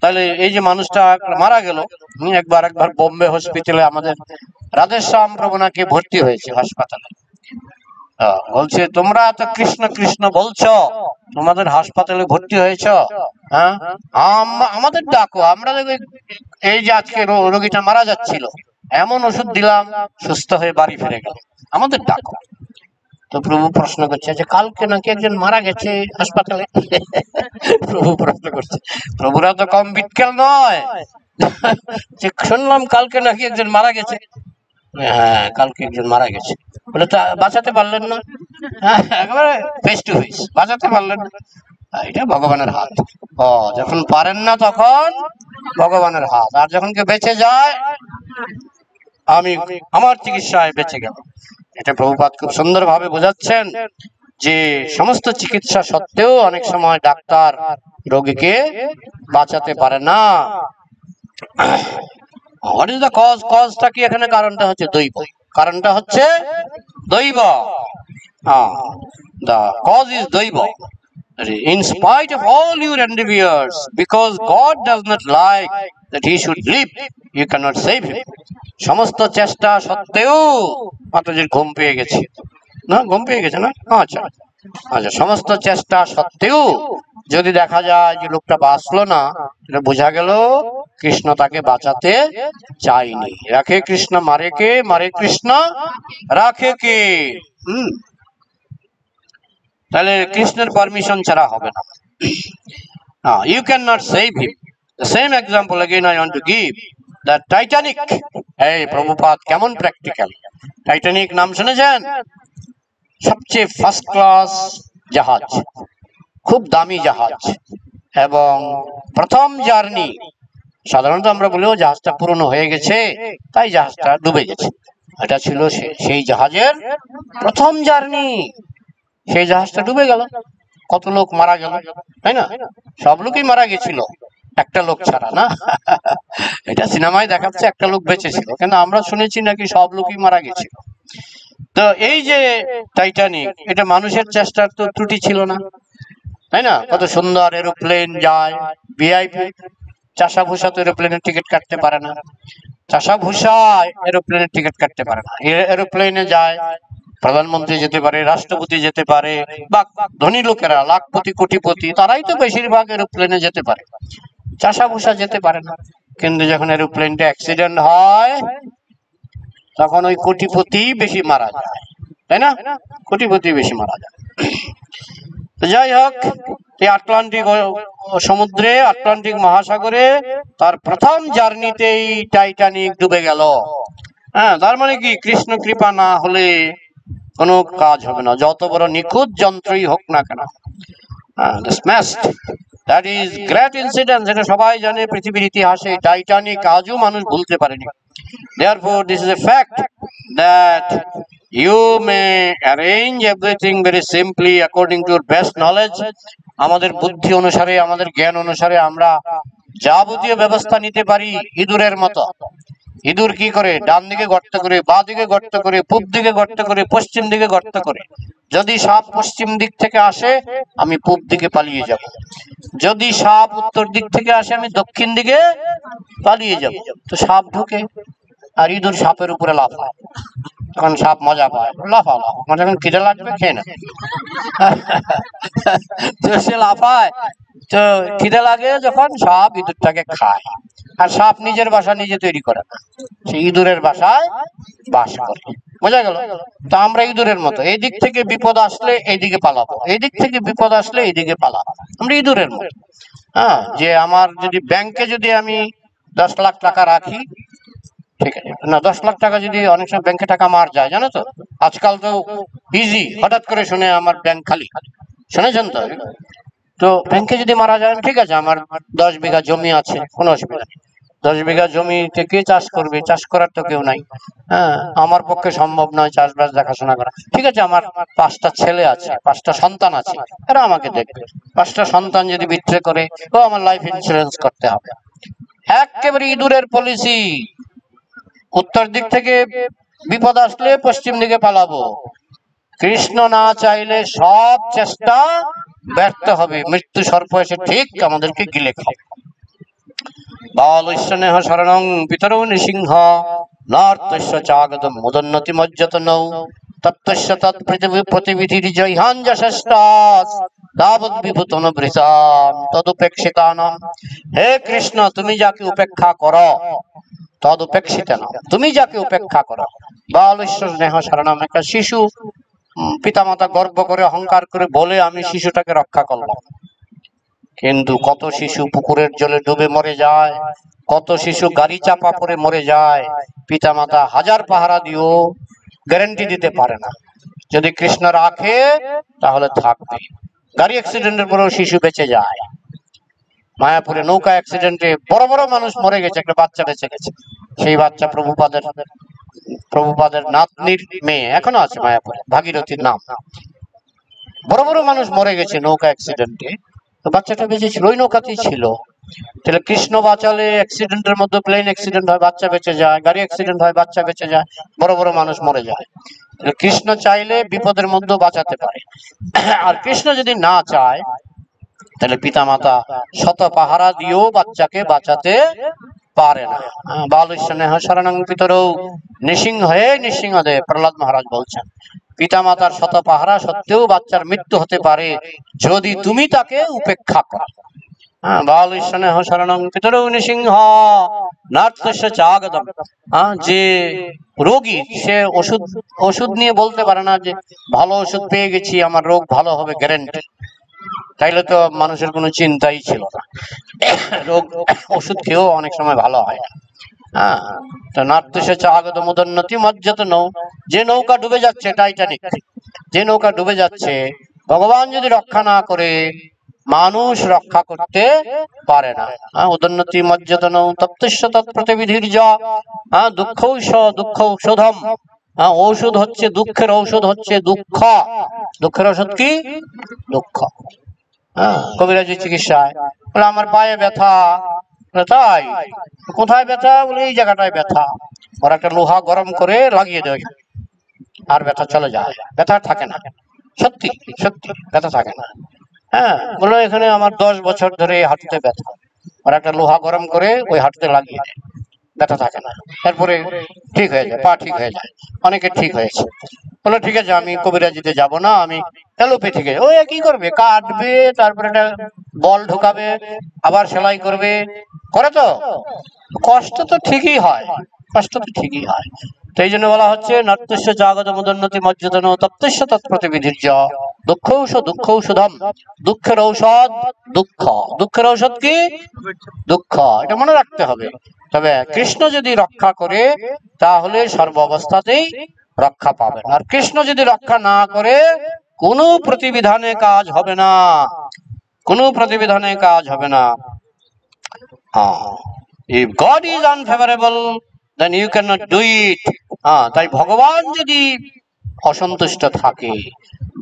তাহলে এই যে মানুষটা মারা গেল, একবার বোম্বে হসপিটালে আমাদের রাধেশ্যাম প্রভু নাকি ভর্তি হয়েছে হাসপাতালে। বলছে তোমরা তো কৃষ্ণ কৃষ্ণ বলছো, তোমাদের হাসপাতালে ভর্তি হয়েছ, হ্যাঁ আমাদের ডাকো, আমরা এই যে আজকে রোগীটা মারা যাচ্ছিল, এমন ওষুধ দিলাম, সুস্থ হয়ে বাড়ি ফিরে গেল, আমাদের ডাকো। তো প্রভু প্রশ্ন করছে যে কালকে নাকি একজন মারা গেছে হাসপাতালে। প্রভু প্রশ্ন করছে, প্রভুরা তো কম বিটকেল নয়, যে শুনলাম কালকে নাকি একজন মারা গেছে। হ্যাঁ কালকে একজন মারা গেছে, বলে তা বাঁচাতে পারলেন না? হ্যাঁ একেবারে ফেস টু ফেস, বাঁচাতে পারলেন না, এটা ভগবানের হাত। যখন পারেন না তখন ভগবানের হাত, আর যখন কেউ বেঁচে যায় আমি আমার চিকিৎসায় বেঁচে গেল। এটা প্রভুপাদ খুব সুন্দর ভাবে বোঝাচ্ছেন যে সমস্ত চিকিৎসা সত্ত্বেও অনেক সময় ডাক্তার রোগীকে বাঁচাতে পারে না। What is the cause? কজটা কি এখানে? কারণটা হচ্ছে দৈব, কারণটা হচ্ছে দৈব। The cause is দৈব। In spite of all your endeavors, because God does not like that he should live, you cannot save him. সমস্ত চেষ্টা সত্ত্বেও, মাতাজির ঘুম পেয়ে গেছে না? ঘুম পেয়ে গেছে না? আচ্ছা আচ্ছা, সমস্ত চেষ্টা সত্ত্বেও যদি দেখা যায় যে লোকটা বাঁচলো না, এটা বোঝা গেল কৃষ্ণ তাকে বাঁচাতে চায়নি। রাখে কৃষ্ণ মারে কে, মারে কৃষ্ণ রাখে কে। তাহলে কৃষ্ণের পারমিশন ছাড়া হবে না। You cannot save him. The same example again I want to give, the Titanic. এই প্রভুপাদ কেমন প্র্যাকটিক্যাল। টাইটানিক নাম শুনেছেন? সবচেয়ে ফার্স্ট ক্লাস জাহাজ, খুব দামি জাহাজ, এবং প্রথম জার্নি। সাধারণত আমরা বলেও জাহাজটা পুরনো হয়ে গেছে তাই জাহাজটা ডুবে গেছে, এটা ছিল সেই জাহাজের প্রথম জার্নি। সেই জাহাজটা ডুবে গেল, কত লোক মারা গেল, তাই না? সব লোকই মারা গেছিল, একটা লোক ছাড়া না। এটা সিনেমায় দেখাচ্ছে একটা লোক বেঁচে ছিল, কিন্তু আমরা শুনেছি নাকি সব লোকই মারা গেছিল। তো এই যে টাইটানিক, এটা মানুষের চেষ্টার তো ত্রুটি ছিল না, তাই না? কত সুন্দর এরোপ্লেন যায়, ভিআইপি। চাষা ভূষা তো এরোপ্লেনের টিকিট কাটতে পারে না, চাষা ভূষা এরোপ্লেনের টিকিট কাটতে পারে না। এরোপ্লেনে যায় প্রধানমন্ত্রী যেতে পারে, রাষ্ট্রপতি যেতে পারে, বা ধনী লোকেরা লাখপতি কোটিপতি, তারাই তো বেশিরভাগ এরোপ্লেনে যেতে পারে, চাষা ভূষা যেতে পারে না। কিন্তু যখন এরোপ্লেনটা অ্যাক্সিডেন্ট হয় তখন ওই কোটিপতি বেশি মারা যায়, তাই না? কোটিপতি বেশি মারা যায়। যাই হোক, এই আটলান্টিক সমুদ্রে, আটলান্টিক মহাসাগরে তার প্রথম জার্নিতেই টাইটানিক ডুবে গেল। হ্যাঁ, তার মানে কি কৃষ্ণ কৃপা না হলে কোনো কাজ হবে না, যত বড় নিখুঁত যন্ত্রই হোক না কেন। দ্যাট ইজ গ্রেট ইনসিডেন্ট, যেটা সবাই জানে পৃথিবীর ইতিহাসে। টাইটানিক আজও মানুষ ভুলতে পারেনি। Therefore, this is a fact that you may arrange everything very simply according to your best knowledge. আমাদের বুদ্ধি অনুসারে, আমাদের জ্ঞান অনুসারে আমরা যাবতীয় ব্যবস্থা নিতে পারি ইঁদুরের মতো। ইঁদুর কি করে? ডান দিকে গর্ত করে, বাঁ দিকে গর্ত করে, পূব দিকে গর্ত করে, পশ্চিম দিকে গর্ত করে। যদি সাপ পশ্চিম দিক থেকে আসে আমি পূব দিকে পালিয়ে যাব, যদি সাপ উত্তর দিক থেকে আসে আমি দক্ষিণ দিকে পালিয়ে যাব। তো সাপ ঢুকে আর ইঁদুর সাপের উপরে লাফায়, তখন সাপ মজা পায়, লাফাও লাফাও, মানে যখন খিদে লাগবে খেয়ে না। তো সে লাফায়, তো খিদে লাগে যখন সাপ ইঁদুরটাকে খায়। আর সাপ নিজের বাসা নিজে তৈরি করে না, সে ইঁদুরের বাসায় বাস করে। বোঝা গেল? তো আমরা ইঁদুরের মতো, এই দিক থেকে বিপদ আসলে এইদিকে পালাবো, এই দিক থেকে বিপদ আসলে এইদিকে পালাবো, আমরা ইঁদুরের মতো। হ্যাঁ, যে আমার যদি ব্যাংকে যদি আমি 10 লাখ টাকা রাখি, ঠিক আছে না, 10 লাখ টাকা যদি অনেক সময় ব্যাংকে টাকা মার যায়, জানো তো? আজকাল তো ইজি, হঠাৎ করে শুনে আমার ব্যাংক খালি, শুনেছেন তো? তো ব্যাংকে যদি মারা যায়, ঠিক আছে আমার 10 বিঘা জমি আছে, কোনো অসুবিধা নেই। 10 বিঘা জমি থেকে চাষ করবে, চাষ করার তো কেউ নাই। হ্যাঁ, আমার পক্ষে সম্ভব নয় চাষবাস দেখাশোনা করা। ঠিক আছে, আমার 5টা ছেলে আছে, 5টা সন্তান আছে, এরা আমাকে দেখবে। 5টা সন্তান যদি বিট্রে করে, ও আমার লাইফ ইন্স্যুরেন্স করতে হবে। একেবারে ইঁদুরের পলিসি, উত্তর দিক থেকে বিপদ আসলে পশ্চিম দিকে পালাবো। কৃষ্ণ না চাইলে সব চেষ্টা ব্যর্থ হবে, মৃত্যু সর্প এসে ঠিক আমাদেরকে গিলে খাবে। বালৈশ্বনেহ শরণং পিতরৌ নৃসিংহ নার্তস্য চাগতম মুদন্নতি মজ্জতনৌ तत्तस्य तत्पृथिवी प्रतिविधिर्जहान यशस्तास तावत् विभूतन वृषाम तदुपेक्षितानाम। हे कृष्ण তুমি যাকে উপেক্ষা করো তদুপেক্ষিতানা, তুমি যাকে উপেক্ষা করো। বালস্য স্নেহ শরণম, একটা শিশু পিতামাতা গর্ব করে অহংকার করে বলে আমি শিশুটাকে রক্ষা করলাম, কিন্তু কত শিশু পুকুরের জলে ডুবে মরে যায়, কত শিশু গাড়ি চাপা পড়ে মরে যায়, পিতামাতা হাজার পাহারা দিও গ্যারান্টি দিতে পারে না। যদি কৃষ্ণ রাখে তাহলে থাকবে। গাড়ি অ্যাক্সিডেন্টের পরেও শিশু বেঁচে যায়। মায়াপুরে নৌকা অ্যাক্সিডেন্টে বড় বড় মানুষ মরে গেছে, একটা বাচ্চা বেঁচে গেছে। সেই বাচ্চা প্রভুপাদের নাতনির মেয়ে, এখনো আছে মায়াপুরে, ভাগীরথীর নাম। বড় বড় মানুষ মরে গেছে নৌকা অ্যাক্সিডেন্টে, তো বাচ্চাটা বেঁচে ছিল, ওই নৌকাতেই ছিল। তাহলে কৃষ্ণ বাঁচালে অ্যাক্সিডেন্টের মধ্যে প্লেন অ্যাক্সিডেন্ট হয় বাচ্চা বেঁচে যায়, গাড়ি অ্যাক্সিডেন্ট হয় বাচ্চা বেঁচে যায়, বড় বড় মানুষ মরে যায়। কৃষ্ণ চাইলে বিপদের মধ্যে বাঁচাতে পারে। আর কৃষ্ণ যদি না চায় তাহলে পিতামাতা শত পাহারা দিয়েও বাচ্চাকে বাঁচাতে পারে না। বালস্য শরণং পিতরৌ নৃসিংহে নৃসিংহদেব, প্রহ্লাদ মহারাজ বলছেন, পিতামাতার শত পাহারা সত্ত্বেও বাচ্চার মৃত্যু হতে পারে যদি তুমি তাকে উপেক্ষা করো। বালস্য শরণং পিতরৌ নৃসিংহ নার্তস্য চাগদম। যে রোগী সে ওষুধ নিয়ে বলতে পারে না যে ভালো ওষুধ পেয়ে গেছি আমার রোগ ভালো হবে গ্যারান্টি, তাইলে তো মানুষের কোনো চিন্তাই ছিল না। রোগ ওষুধ খেয়েও অনেক সময় ভালো হয় না। তো নার্তস্য চাগদম উদন্নতি মজ্জত নৌ, যে নৌকা ডুবে যাচ্ছে টাইটানিক, যে নৌকা ডুবে যাচ্ছে, ভগবান যদি রক্ষা না করে মানুষ রক্ষা করতে পারে না। উদন্নতি মজ্জতন তপ্তস্য তৎপ্রতিবিধির্য দুঃখ ঔষধম। ঔষধ হচ্ছে দুঃখের ঔষধ হচ্ছে দুঃখ। দুঃখের ঔষধ কি? দুঃখ। কবিরাজি চিকিৎসায় বলে আমার পায়ে ব্যথা, তাই কোথায় ব্যথা? বলে এই জায়গাটায় ব্যথা। ওরা একটা লোহা গরম করে লাগিয়ে দেয় আর ব্যথা চলে যায়, ব্যথা থাকে না। সত্যি সত্যি ব্যথা থাকে না। বললো এখানে আমার 10 বছর ধরে হাঁটুতে ব্যথা, আর একটা লোহা গরম করে ওই হাঁটুতে লাগিয়ে দেয়, ব্যথা থাকে না, তারপরে ঠিক হয়ে যায়, পা ঠিক হয়ে যায়। অনেকে ঠিক হয়েছে। বললো ঠিক আছে আমি কবিরাজিতে যাব না, আমি অ্যালোপ্যাথিকে। ওই কি করবে, কাটবে, তারপরে একটা বল ঢোকাবে, আবার সেলাই করবে, করে তো কষ্ট তো ঠিকই হয়, কষ্ট তো ঠিকই হয়। তো এই জন্য বলা হচ্ছে নার্তস্য জাগত মুদন্নতি মজ্জতন তপ্তস্য তৎপ্রতিবিধির্য দুঃখ ঔষধম। দুঃখের ঔষধ দুঃখ। দুঃখের ঔষধ কি? দুঃখ। এটা মনে রাখতে হবে। তবে কৃষ্ণ যদি রক্ষা করে তাহলে সর্ব অবস্থাতেই রক্ষা পাবেন। আর কৃষ্ণ যদি রক্ষা না করে কোনো প্রতিবিধানে কাজ হবে না, কোনো প্রতিবিধানে কাজ হবে না। If God is unfavorable, then you cannot do it. তাই ভগবান যদি অসন্তুষ্ট থাকে,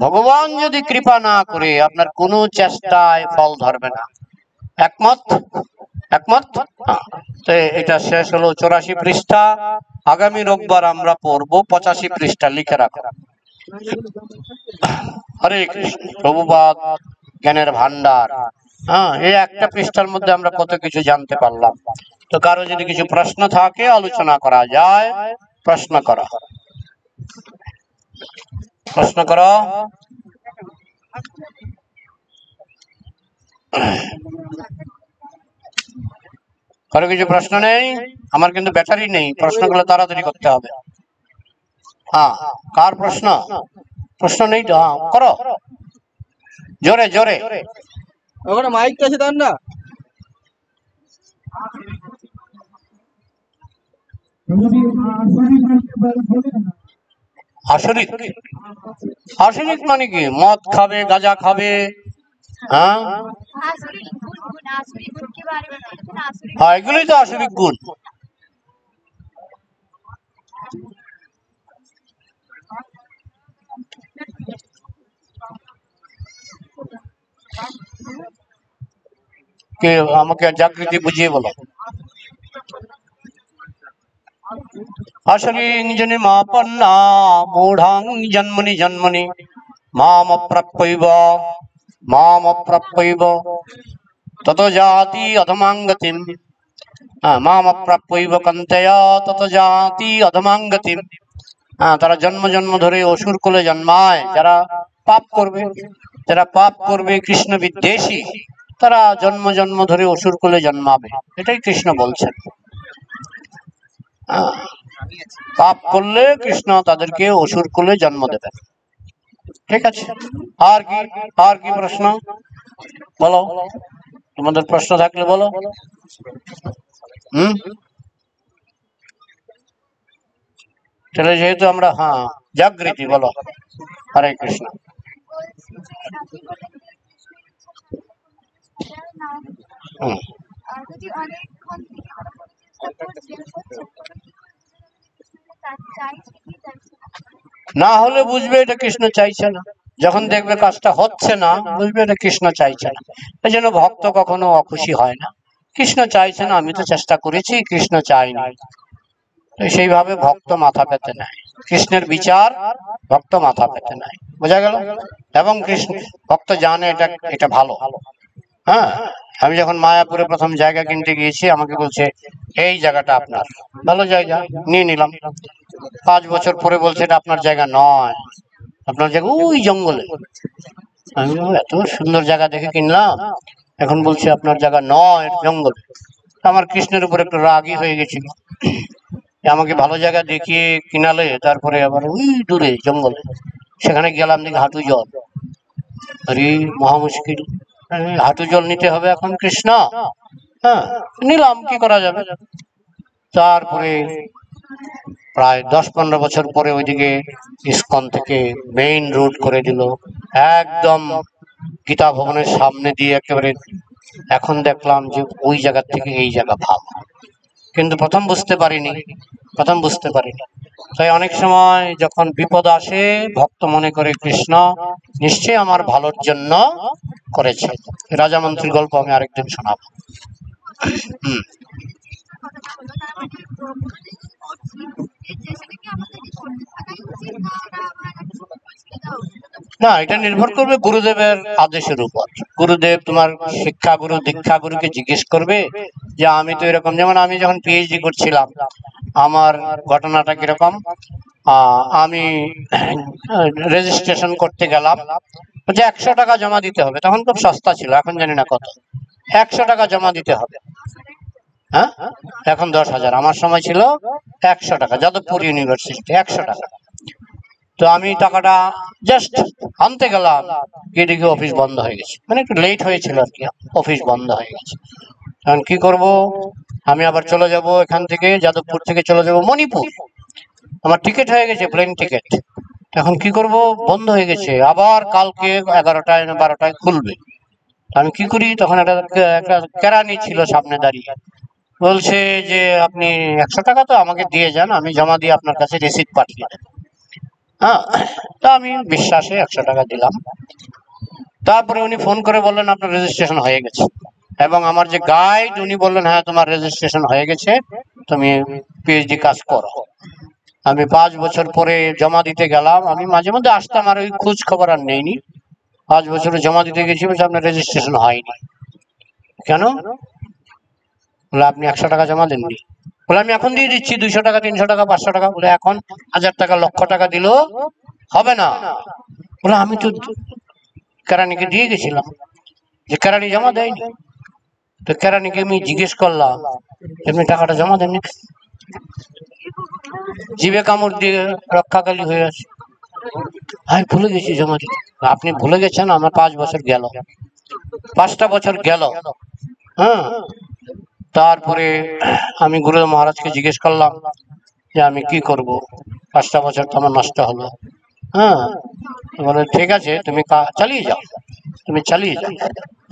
ভগবান যদি কৃপা না করে, আপনার কোনো চেষ্টায় ফল ধরবে না। একমত? একমত? তো এটা শেষ হলো 84 পৃষ্ঠা। আগামী রোববার আমরা পড়বো 85 পৃষ্ঠা। লিখে রাখো। হরে কৃষ্ণ। প্রভুপাদ জ্ঞানের ভান্ডার। এই একটা পৃষ্ঠার মধ্যে আমরা কত কিছু জানতে পারলাম। তো কারো যদি কিছু প্রশ্ন থাকে আলোচনা করা যায়, প্রশ্ন করো, প্রশ্ন করো। কারো কিছু প্রশ্ন নেই? আমার কিন্তু ব্যাটারি নেই, প্রশ্নগুলো তাড়াতাড়ি করতে হবে। কার প্রশ্ন? প্রশ্ন নেই তো? করো জোরে জোরে। ওখানে মাইক আছে তার না? আসরিক? আসরিক মানে কি? মদ খাবে, গাঁজা খাবে? এগুলোই তো আসরিক গুণ। কে আমাকে জাগৃতি বুঝিয়ে বলো। আসরিং জনি মাপন্না মূঢ়াং জন্মনি জন্মনি মাম অপ্রাপ্যৈব তত জাতি অধমাং গতিম। মাম অপ্রাপ্যৈব কন্তয়া তত জাতি অধমাং গতিম। তারা জন্ম জন্ম ধরে অসুর কুলে জন্মায়। যারা পাপ করবে কৃষ্ণ বিদ্বেষী, তারা জন্ম জন্ম ধরে অসুর কুলে জন্মাবে, এটাই কৃষ্ণ বলছেন। পাপ করলে কৃষ্ণ তাদেরকে অসুর কুলে জন্ম দেবেন। ঠিক আছে, আর কি প্রশ্ন বলো, তোমাদের প্রশ্ন থাকলে বলো। তাহলে যেহেতু আমরা জাগৃতি বলো, হরে কৃষ্ণ। না হলে বুঝবে এটা কৃষ্ণ চাইছে না, যখন দেখবে কাজটা হচ্ছে না বুঝবে এটা কৃষ্ণ চাইছে না। এই জন্য ভক্ত কখনো অখুশি হয় না। কৃষ্ণ চাইছে না, আমি তো চেষ্টা করেছি, কৃষ্ণ চাইনি, সেইভাবে ভক্ত মাথা পেতে নেয়। কৃষ্ণের বিচার ভক্ত মাথা পেতে নেয়, বোঝা গেল। এবং কৃষ্ণ ভক্ত জানে এটা ভালো। আমি যখন মায়াপুরে প্রথম জায়গা কিনতে গিয়েছি, আমাকে বলছে এই জায়গাটা আপনার, ভালো জায়গা, নিয়ে নিলাম। 5 বছর পরে বলছে এটা আপনার জায়গা নয়, আপনার জায়গা ওই জঙ্গলে। আমি এত সুন্দর জায়গা দেখে কিনলাম, এখন বলছে আপনার জায়গা নয়, জঙ্গলে। আমার কৃষ্ণের উপর একটু রাগই হয়ে গেছিল, আমাকে ভালো জায়গা দেখিয়ে কিনালে, তারপরে আবার ওই দূরে জঙ্গলে। সেখানে গেলাম, দেখি হাঁটু জল। আরে মহা মুশকিল, হাঁটু জল নিতে হবে এখন কৃষ্ণ। নিলাম, কি করা যাবে। তারপরে প্রায় 10-15 বছর পরে ওইদিকে ইস্কন থেকে মেইন রোড করে দিল, একদম গীতা ভবনের সামনে দিয়ে একেবারে। এখন দেখলাম যে ওই জায়গা থেকে এই জায়গা ভালো, কিন্তু প্রথম বুঝতে পারিনি। তাই অনেক সময় যখন বিপদ আসে, ভক্ত মনে করে কৃষ্ণ নিশ্চয়ই আমার ভালোর জন্য করেছে। রাজা মন্ত্রীর গল্প আমি আরেকদিন শোনাবো। না, এটা নির্ভর করবে গুরুদেবের আদেশের উপর। গুরুদেব তোমার শিক্ষা গুরু দীক্ষা গুরুকে জিজ্ঞেস করবে যে আমি তো এরকম, যেমন আমি যখন পিএইচডি করছিলাম, আমার ঘটনাটা কিরকম। আমি রেজিস্ট্রেশন করতে গেলাম, যে 100 টাকা জমা দিতে হবে। তখন খুব সস্তা ছিল, এখন জানি না কত। 100 টাকা জমা দিতে হবে। এখন 10,000, আমার সময় ছিল 100 টাকা, যাদবপুর ইউনিভার্সিটি 100 টাকা। তো আমি টাকাটা জাস্ট আনতে গেলাম, গিয়ে দেখি অফিস বন্ধ হয়ে গেছে, মানে একটু লেট হয়েছিল আর কি, অফিস বন্ধ হয়ে গেছে। এখন কি করব, আমি আবার চলে যাব এখান থেকে, যাদবপুর থেকে চলে যাব মণিপুর। আমার টিকিট হয়ে গেছে, প্লেন টিকিট। এখন কি করব, বন্ধ হয়ে গেছে, আবার কালকে 11টায় না 12টায় খুলবে। আমি কি করি, তখন একটা কেরানি ছিল সামনে দাঁড়িয়ে, বলছে যে আপনি 100 টাকা তো আমাকে দিয়ে যান, আমি জমা দিয়ে আপনার কাছে রিসিপ্ট পাঠিয়ে দেব। তা আমি বিশ্বাসে 100 টাকা দিলাম। তারপরে উনি ফোন করে বললেন আপনার রেজিস্ট্রেশন হয়ে গেছে, এবং আমার যে গাইড উনি বললেন হ্যাঁ তোমার রেজিস্ট্রেশন হয়ে গেছে, তুমি পিএইচডি কাজ করো। আমি 5 বছর পরে জমা দিতে গেলাম, আমি মাঝে মধ্যে আসতাম, আর ওই খোঁজ খবর আর নেইনি। 5 বছরে জমা দিতে গেছি, বলছে আপনার রেজিস্ট্রেশন হয়নি। কেন? বলে আপনি 100 টাকা জমা দেননি। বলে আমি এখন দিয়ে দিচ্ছি 200 টাকা 300 টাকা 500 টাকা। বলে এখন 1000 টাকা 1,00,000 টাকা দিলেও হবে না। বলে আমি তো কেরানিকে দিয়ে গেছিলাম, যে কেরানি জমা দেয়নি। তো কেরানিকে আমি জিজ্ঞেস করলাম আপনি টাকাটা জমা দেননি। জিভে কামড় দিয়ে রক্ষাকালী হয়ে আছে, আমি ভুলে গেছি জমা দিতে। আপনি ভুলে গেছেন, আমার 5 বছর গেল, 5টা বছর গেল। তারপরে আমি গুরুদেব মহারাজকে জিজ্ঞেস করলাম যে আমি কি করব, 5টা বছর তো আমার নষ্ট হলো। বলে ঠিক আছে তুমি চালিয়ে যাও, তুমি চালিয়ে যাও।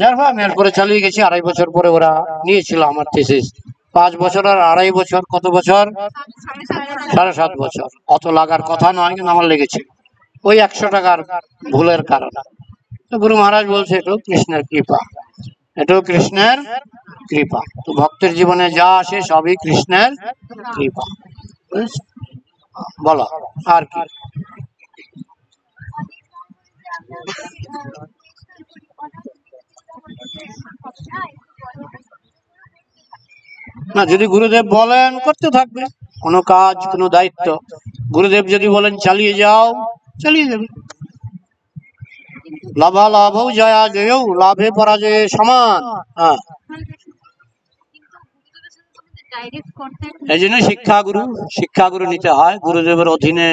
যার ফলে আমি এরপরে চালিয়ে গেছি। 2.5 বছর পরে ওরা নিয়েছিল আমার থিসিস। 5 বছর আর 2.5 বছর, কত বছর? 7.5 বছর। অত লাগার কথা নয়, কিন্তু আমার লেগেছে ওই 100 টাকার ভুলের কারণে। গুরু মহারাজ বলছে এটাও কৃষ্ণের কৃপা, এটাও কৃষ্ণের কৃপা। তো ভক্তের জীবনে যা আসে সবই কৃষ্ণের কৃপা। বলো আর কি। না, যদি গুরুদেব বলেন করতে থাকবে, কোনো কাজ কোনো দায়িত্ব গুরুদেব যদি বলেন চালিয়ে যাও, চালিয়ে যাবে। লাভালাভ জয়া জয়, লাভে পরাজয়ে সমান। হ্যাঁ, এই জন্য শিক্ষাগুরু নিতে হয়। গুরুদেবের অধীনে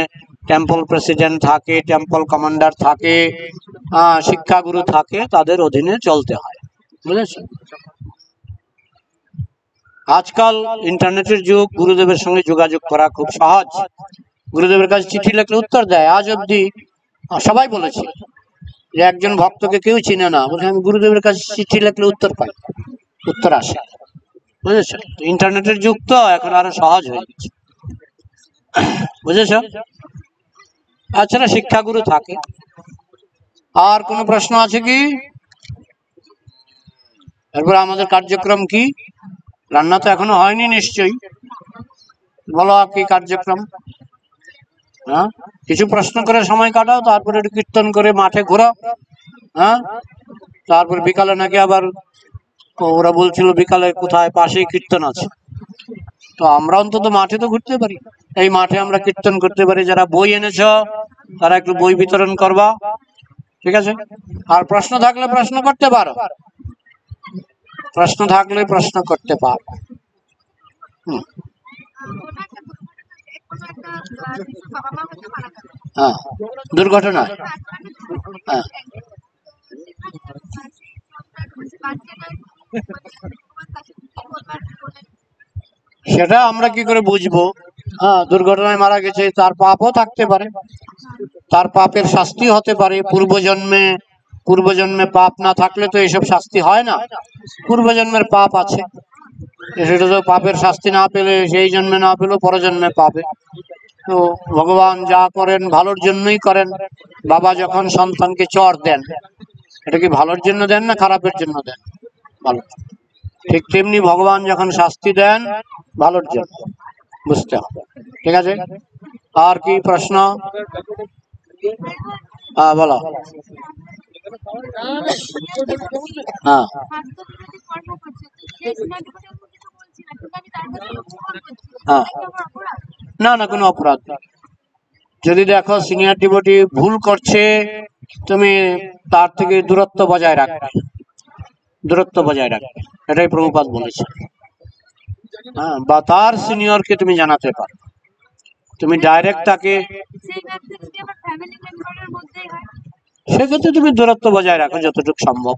টেম্পল প্রেসিডেন্ট থাকে, টেম্পল কমান্ডার থাকে, শিক্ষাগুরু থাকে, তাদের অধীনে চলতে হয়, বুঝেছেন? আজকাল ইন্টারনেটের যুগ, গুরুদেবের সঙ্গে যোগাযোগ করা খুব সহজ। গুরুদেবের কাছে চিঠি লিখলে উত্তর দেয়। আজ অব্দি সবাই বলেছে যে একজন ভক্তকে কেউ চিনে না, বলে আমি গুরুদেবের কাছে চিঠি লিখলে উত্তর পাই, উত্তর আসে, বুঝেছ? ইন্টারনেটের যুগ তো এখন আরো সহজ হয়ে গেছে, বুঝেছ? আচ্ছা, শিক্ষাগুরু থাকে। আর কোনো প্রশ্ন আছে কি? এরপর আমাদের কার্যক্রম কি? রান্না তো এখনো হয়নি নিশ্চয়ই, বলো কি কার্যক্রম? হ্যাঁ, কিছু প্রশ্ন করে সময় কাটাও, তারপরে একটু কীর্তন করে মাঠে ঘোরো। হ্যাঁ, তারপর বিকালে নাকি আবার ওরা বলছিল বিকালে কোথায় পাশেই কীর্তন আছে, তো আমরা অন্তত মাঠে তো ঘুরতে পারি। এই মাঠে আমরা কীর্তন করতে পারি। যারা বই এনেছ তারা একটু বই বিতরণ করবা, ঠিক আছে? আর প্রশ্ন থাকলে প্রশ্ন করতে পারো, প্রশ্ন থাকলে প্রশ্ন করতে পারো। হ্যাঁ, দুর্ঘটনা। হ্যাঁ, সেটা আমরা কি করে বুঝবো? হ্যাঁ, দুর্ঘটনায় মারা গেছে, তার পাপও থাকতে পারে, তার পাপের শাস্তি হতে পারে। পূর্বজন্মে পাপ না থাকলে তো এসব শাস্তি হয় না, পূর্বজন্মের পাপ আছে, সেটা তো পাপের শাস্তি না পেলে, সেই জন্মে না পেলেও পরজন্মে পাবে। তো ভগবান যা করেন ভালোর জন্যই করেন। বাবা যখন সন্তানকে চর দেন, এটা কি ভালোর জন্য দেন না খারাপের জন্য দেন? ভালো। ঠিক তেমনি ভগবান যখন শাস্তি দেন, ভালোর জন্য, বুঝতে হবে, ঠিক আছে? আর কি প্রশ্ন? হ্যাঁ, বলো। হ্যাঁ, হ্যাঁ, না না, কোনো অপরাধ নেই। যদি দেখো সিনিয়র ডিভোটি ভুল করছে, তুমি তার থেকে দূরত্ব বজায় রাখবে, দূরত্ব বজায় রাখবে, এটাই প্রভুপাদ বলেছে। হ্যাঁ, বা তার সিনিয়রকে তুমি জানাতে পারো, তুমি ডাইরেক্ট তাকে, সেক্ষেত্রে তুমি দূরত্ব বজায় রাখো যতটুকু সম্ভব,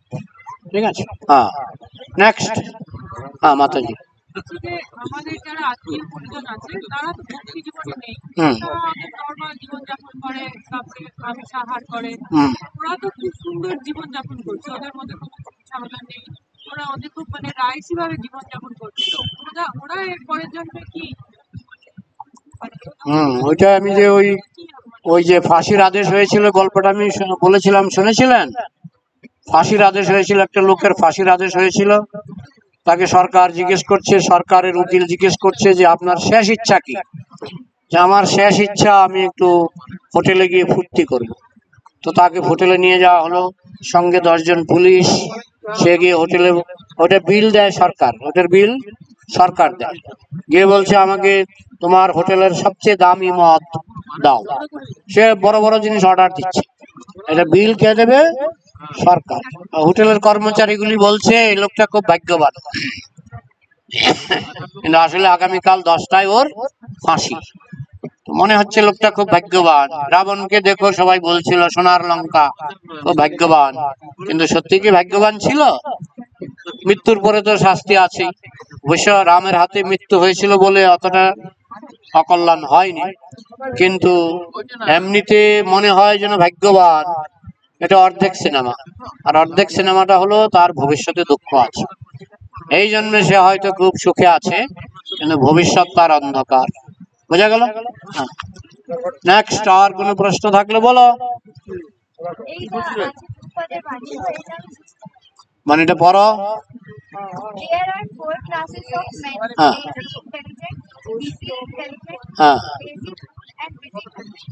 ঠিক আছে? হ্যাঁ, নেক্সট। হ্যাঁ, মাতাজি। আমাদের যারা আত্মীয় পরিজন আছে তারা তো ভক্তি জীবনে নেই, তারা নর্মাল জীবনযাপন করে, তারপরে আমিষ আহার করে, ওরা তো খুব সুন্দর জীবনযাপন করছে, ওদের মধ্যে কোনো ঝামেলা নেই, ওরা ওদের খুব মানে রাইসি ভাবে জীবনযাপন করছে। ওরা এর পরের জন্মে কি? ওইটা আমি যে ওই যে ফাঁসির আদেশ হয়েছিল, গল্পটা আমি বলেছিলাম, শুনেছিলেন? ফাঁসির আদেশ হয়েছিল, একটা লোকের ফাঁসির আদেশ হয়েছিল, তাকে সরকার জিজ্ঞেস করছে, সরকারের উকিল জিজ্ঞেস করছে যে আপনার শেষ ইচ্ছা কি? যে আমার শেষ ইচ্ছা আমি একটু হোটেলে গিয়ে ফুর্তি করব। তো তাকে হোটেলে নিয়ে যাওয়া হলো, সঙ্গে 10 জন পুলিশ। সে গিয়ে হোটেলে, ওটা বিল দেয় সরকার, ওটার বিল সরকার দেয়। গিয়ে বলছে আমাকে তোমার হোটেলের সবচেয়ে দামি মদ দাও। সে বড় বড় জিনিস অর্ডার দিচ্ছে, এটা বিল কে দেবে? সরকার। হোটেলের কর্মচারীগুলি বলছে এই লোকটা খুব ভাগ্যবান, কিন্তু আসলে আগামীকাল 10টায় ওর ফাঁসি। মনে হচ্ছে লোকটা খুব ভাগ্যবান। রাবণকে দেখো সবাই বলছিল সোনার লঙ্কা, খুব ভাগ্যবান, কিন্তু সত্যি কি ভাগ্যবান ছিল? মৃত্যুর পরে তো শাস্তি আছে। অবশ্য রামের হাতে মৃত্যু হয়েছিল বলে অতটা অকল্যাণ হয়নি, কিন্তু এমনিতে মনে হয় যেন ভাগ্যবান। এটা অর্ধেক সিনেমা, আর অর্ধেক সিনেমাটা হলো তার ভবিষ্যতে দুঃখ আছে। এই জন্য সে হয়তো খুব সুখে আছে, কিন্তু ভবিষ্যৎ তার অন্ধকার। বোঝা গেল? নেক্সট। আর কোনো প্রশ্ন থাকলে বলো। মানে এটা পড়ো। হ্যাঁ,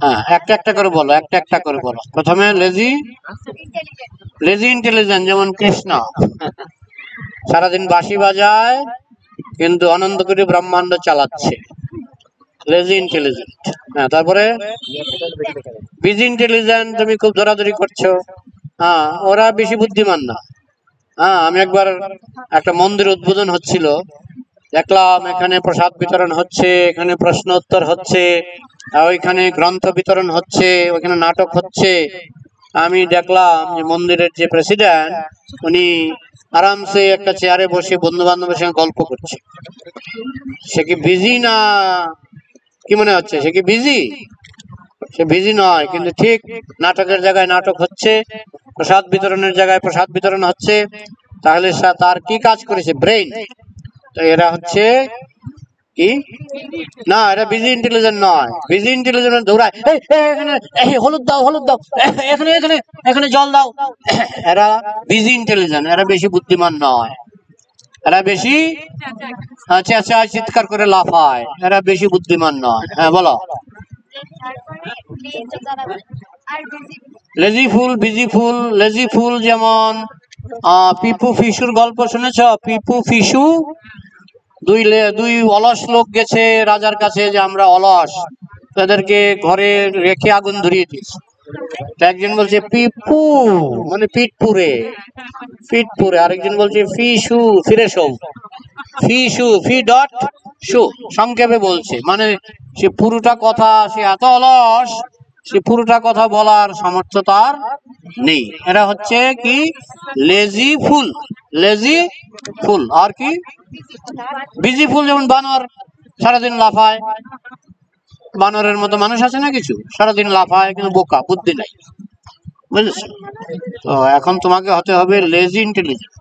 হ্যাঁ, একটা একটা করে বলো, একটা একটা করে বলো। প্রথমে লেজি ইন্টেলিজেন্ট, যেমন কৃষ্ণ সারাদিন বাঁশি বাজায় কিন্তু আনন্দ করে ব্রহ্মাণ্ড চালাচ্ছে। Lazy intelligent. হ্যাঁ, তারপরে বিজি ইন্টেলিজেন্ট, তুমি খুব ধরাধরি করছো। হ্যাঁ, ওরা বেশি বুদ্ধিমান না। হ্যাঁ, আমি একবার একটা মন্দির উদ্বোধন হচ্ছিল, দেখলাম এখানে প্রসাদ বিতরণ হচ্ছে, এখানে প্রশ্ন উত্তর হচ্ছে, ওইখানে গ্রন্থ বিতরণ হচ্ছে, ওইখানে নাটক হচ্ছে। আমি দেখলাম যে মন্দিরের যে প্রেসিডেন্ট, উনি আরামসে একটা চেয়ারে বসে বন্ধু বান্ধবের সঙ্গে গল্প করছে। সে কি বিজি না? কি মনে হচ্ছে সে কি বিজি? সে বিজি নয়, কিন্তু ঠিক নাটকের জায়গায় নাটক হচ্ছে, প্রসাদ বিতরণের জায়গায় প্রসাদ বিতরণ হচ্ছে। তাহলে তার কি কাজ করেছে? ব্রেইন। তো এরা হচ্ছে কি না, এটা বিজি ইন্টেলিজেন্ট নয়। বিজি ইন্টেলিজেন্ট দৌড়ায়, এখানে হলুদ দাও, হলুদ দাও, এখানে এখানে এখানে জল দাও। এরা বিজি ইন্টেলিজেন্ট, এরা বেশি বুদ্ধিমান নয়। এরা বেশি চিৎকার করে লাফায়, এরা বেশি বুদ্ধিমান নয়। হ্যাঁ, বলো। লেজি ফুল, বিজি ফুল। লেজি ফুল যেমন পিপু ফিসুর গল্প শুনেছ? পিপু ফিসু, দুই অলস লোক গেছে রাজার কাছে যে আমরা অলস, তাদেরকে ঘরে রেখে আগুন ধরিয়ে দিয়েছে। একজন বলছে পিপু মানে পিঠপুরে, পিঠপুরে। আরেকজন বলছে ফিসু, ফিরে শো, ফিসু, ফি ডট শু, সংক্ষেপে বলছে। মানে সে পুরোটা কথা, সে এত অলস, সে পুরোটা কথা বলার সামর্থ্য তার নেই। এরা হচ্ছে কি? লেজি ফুল। লেজি ফুল। আর কি? বিজি ফুল যেমন বানর, সারাদিন লাফায়। বানরের মতো মানুষ আছে না কিছু, সারাদিন লাফায় কিন্তু বোকা, বুদ্ধি নাই। বুঝেছো? তো এখন তোমাকে হতে হবে লেজি ইন্টেলিজেন্ট।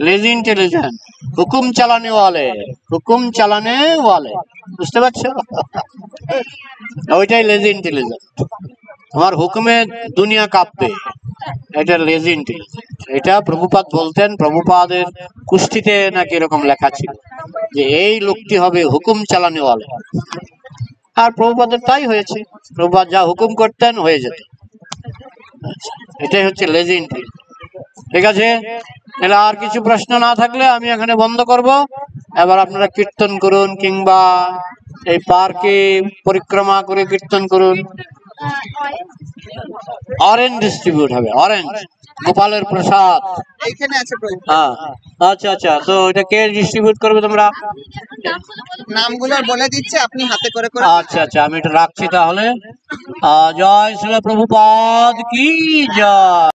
লেজি ইন্টেলিজেন্ট, হুকুম চালানে ওয়ালে, হুকুম চালানে ওয়ালে। বুঝতে পারছো? ওইটাই লেজি ইন্টেলিজেন্ট। তোমার হুকুমে দুনিয়া কাঁপবে, এটা লেজি ইন্টেলিজেন্ট। এটা প্রভুপাদ বলতেন, প্রভুপাদের কুষ্ঠিতে নাকি এরকম লেখা ছিল যে এই লোকটি হবে হুকুম চালানে ওয়ালে। আর প্রভুপাদের তাই হয়েছে, প্রভুপাদ যা হুকুম করতেন হয়ে যেত। এটাই হচ্ছে লেজি ইন্টেলিজেন্ট। ঠিক আছে, তাহলে আর কিছু প্রশ্ন না থাকলে আমি এখানে বন্ধ করব। এবার আপনারা কীর্তন করুন, কিংবা এই পার্কে পরিক্রমা করে কীর্তন করুন। অরেঞ্জ ডিস্ট্রিবিউট হবে, অরেঞ্জ, গোপালের প্রসাদ এইখানে আছে প্রভু। হ্যাঁ, আচ্ছা আচ্ছা। তো এটা কে ডিস্ট্রিবিউট করবে তোমরা? নামগুলো বলে দিচ্ছে, আপনি হাতে করে করে। আচ্ছা আচ্ছা, আমি এটা রাখছি তাহলে। জয় শ্রী প্রভুপাদ কি জয়।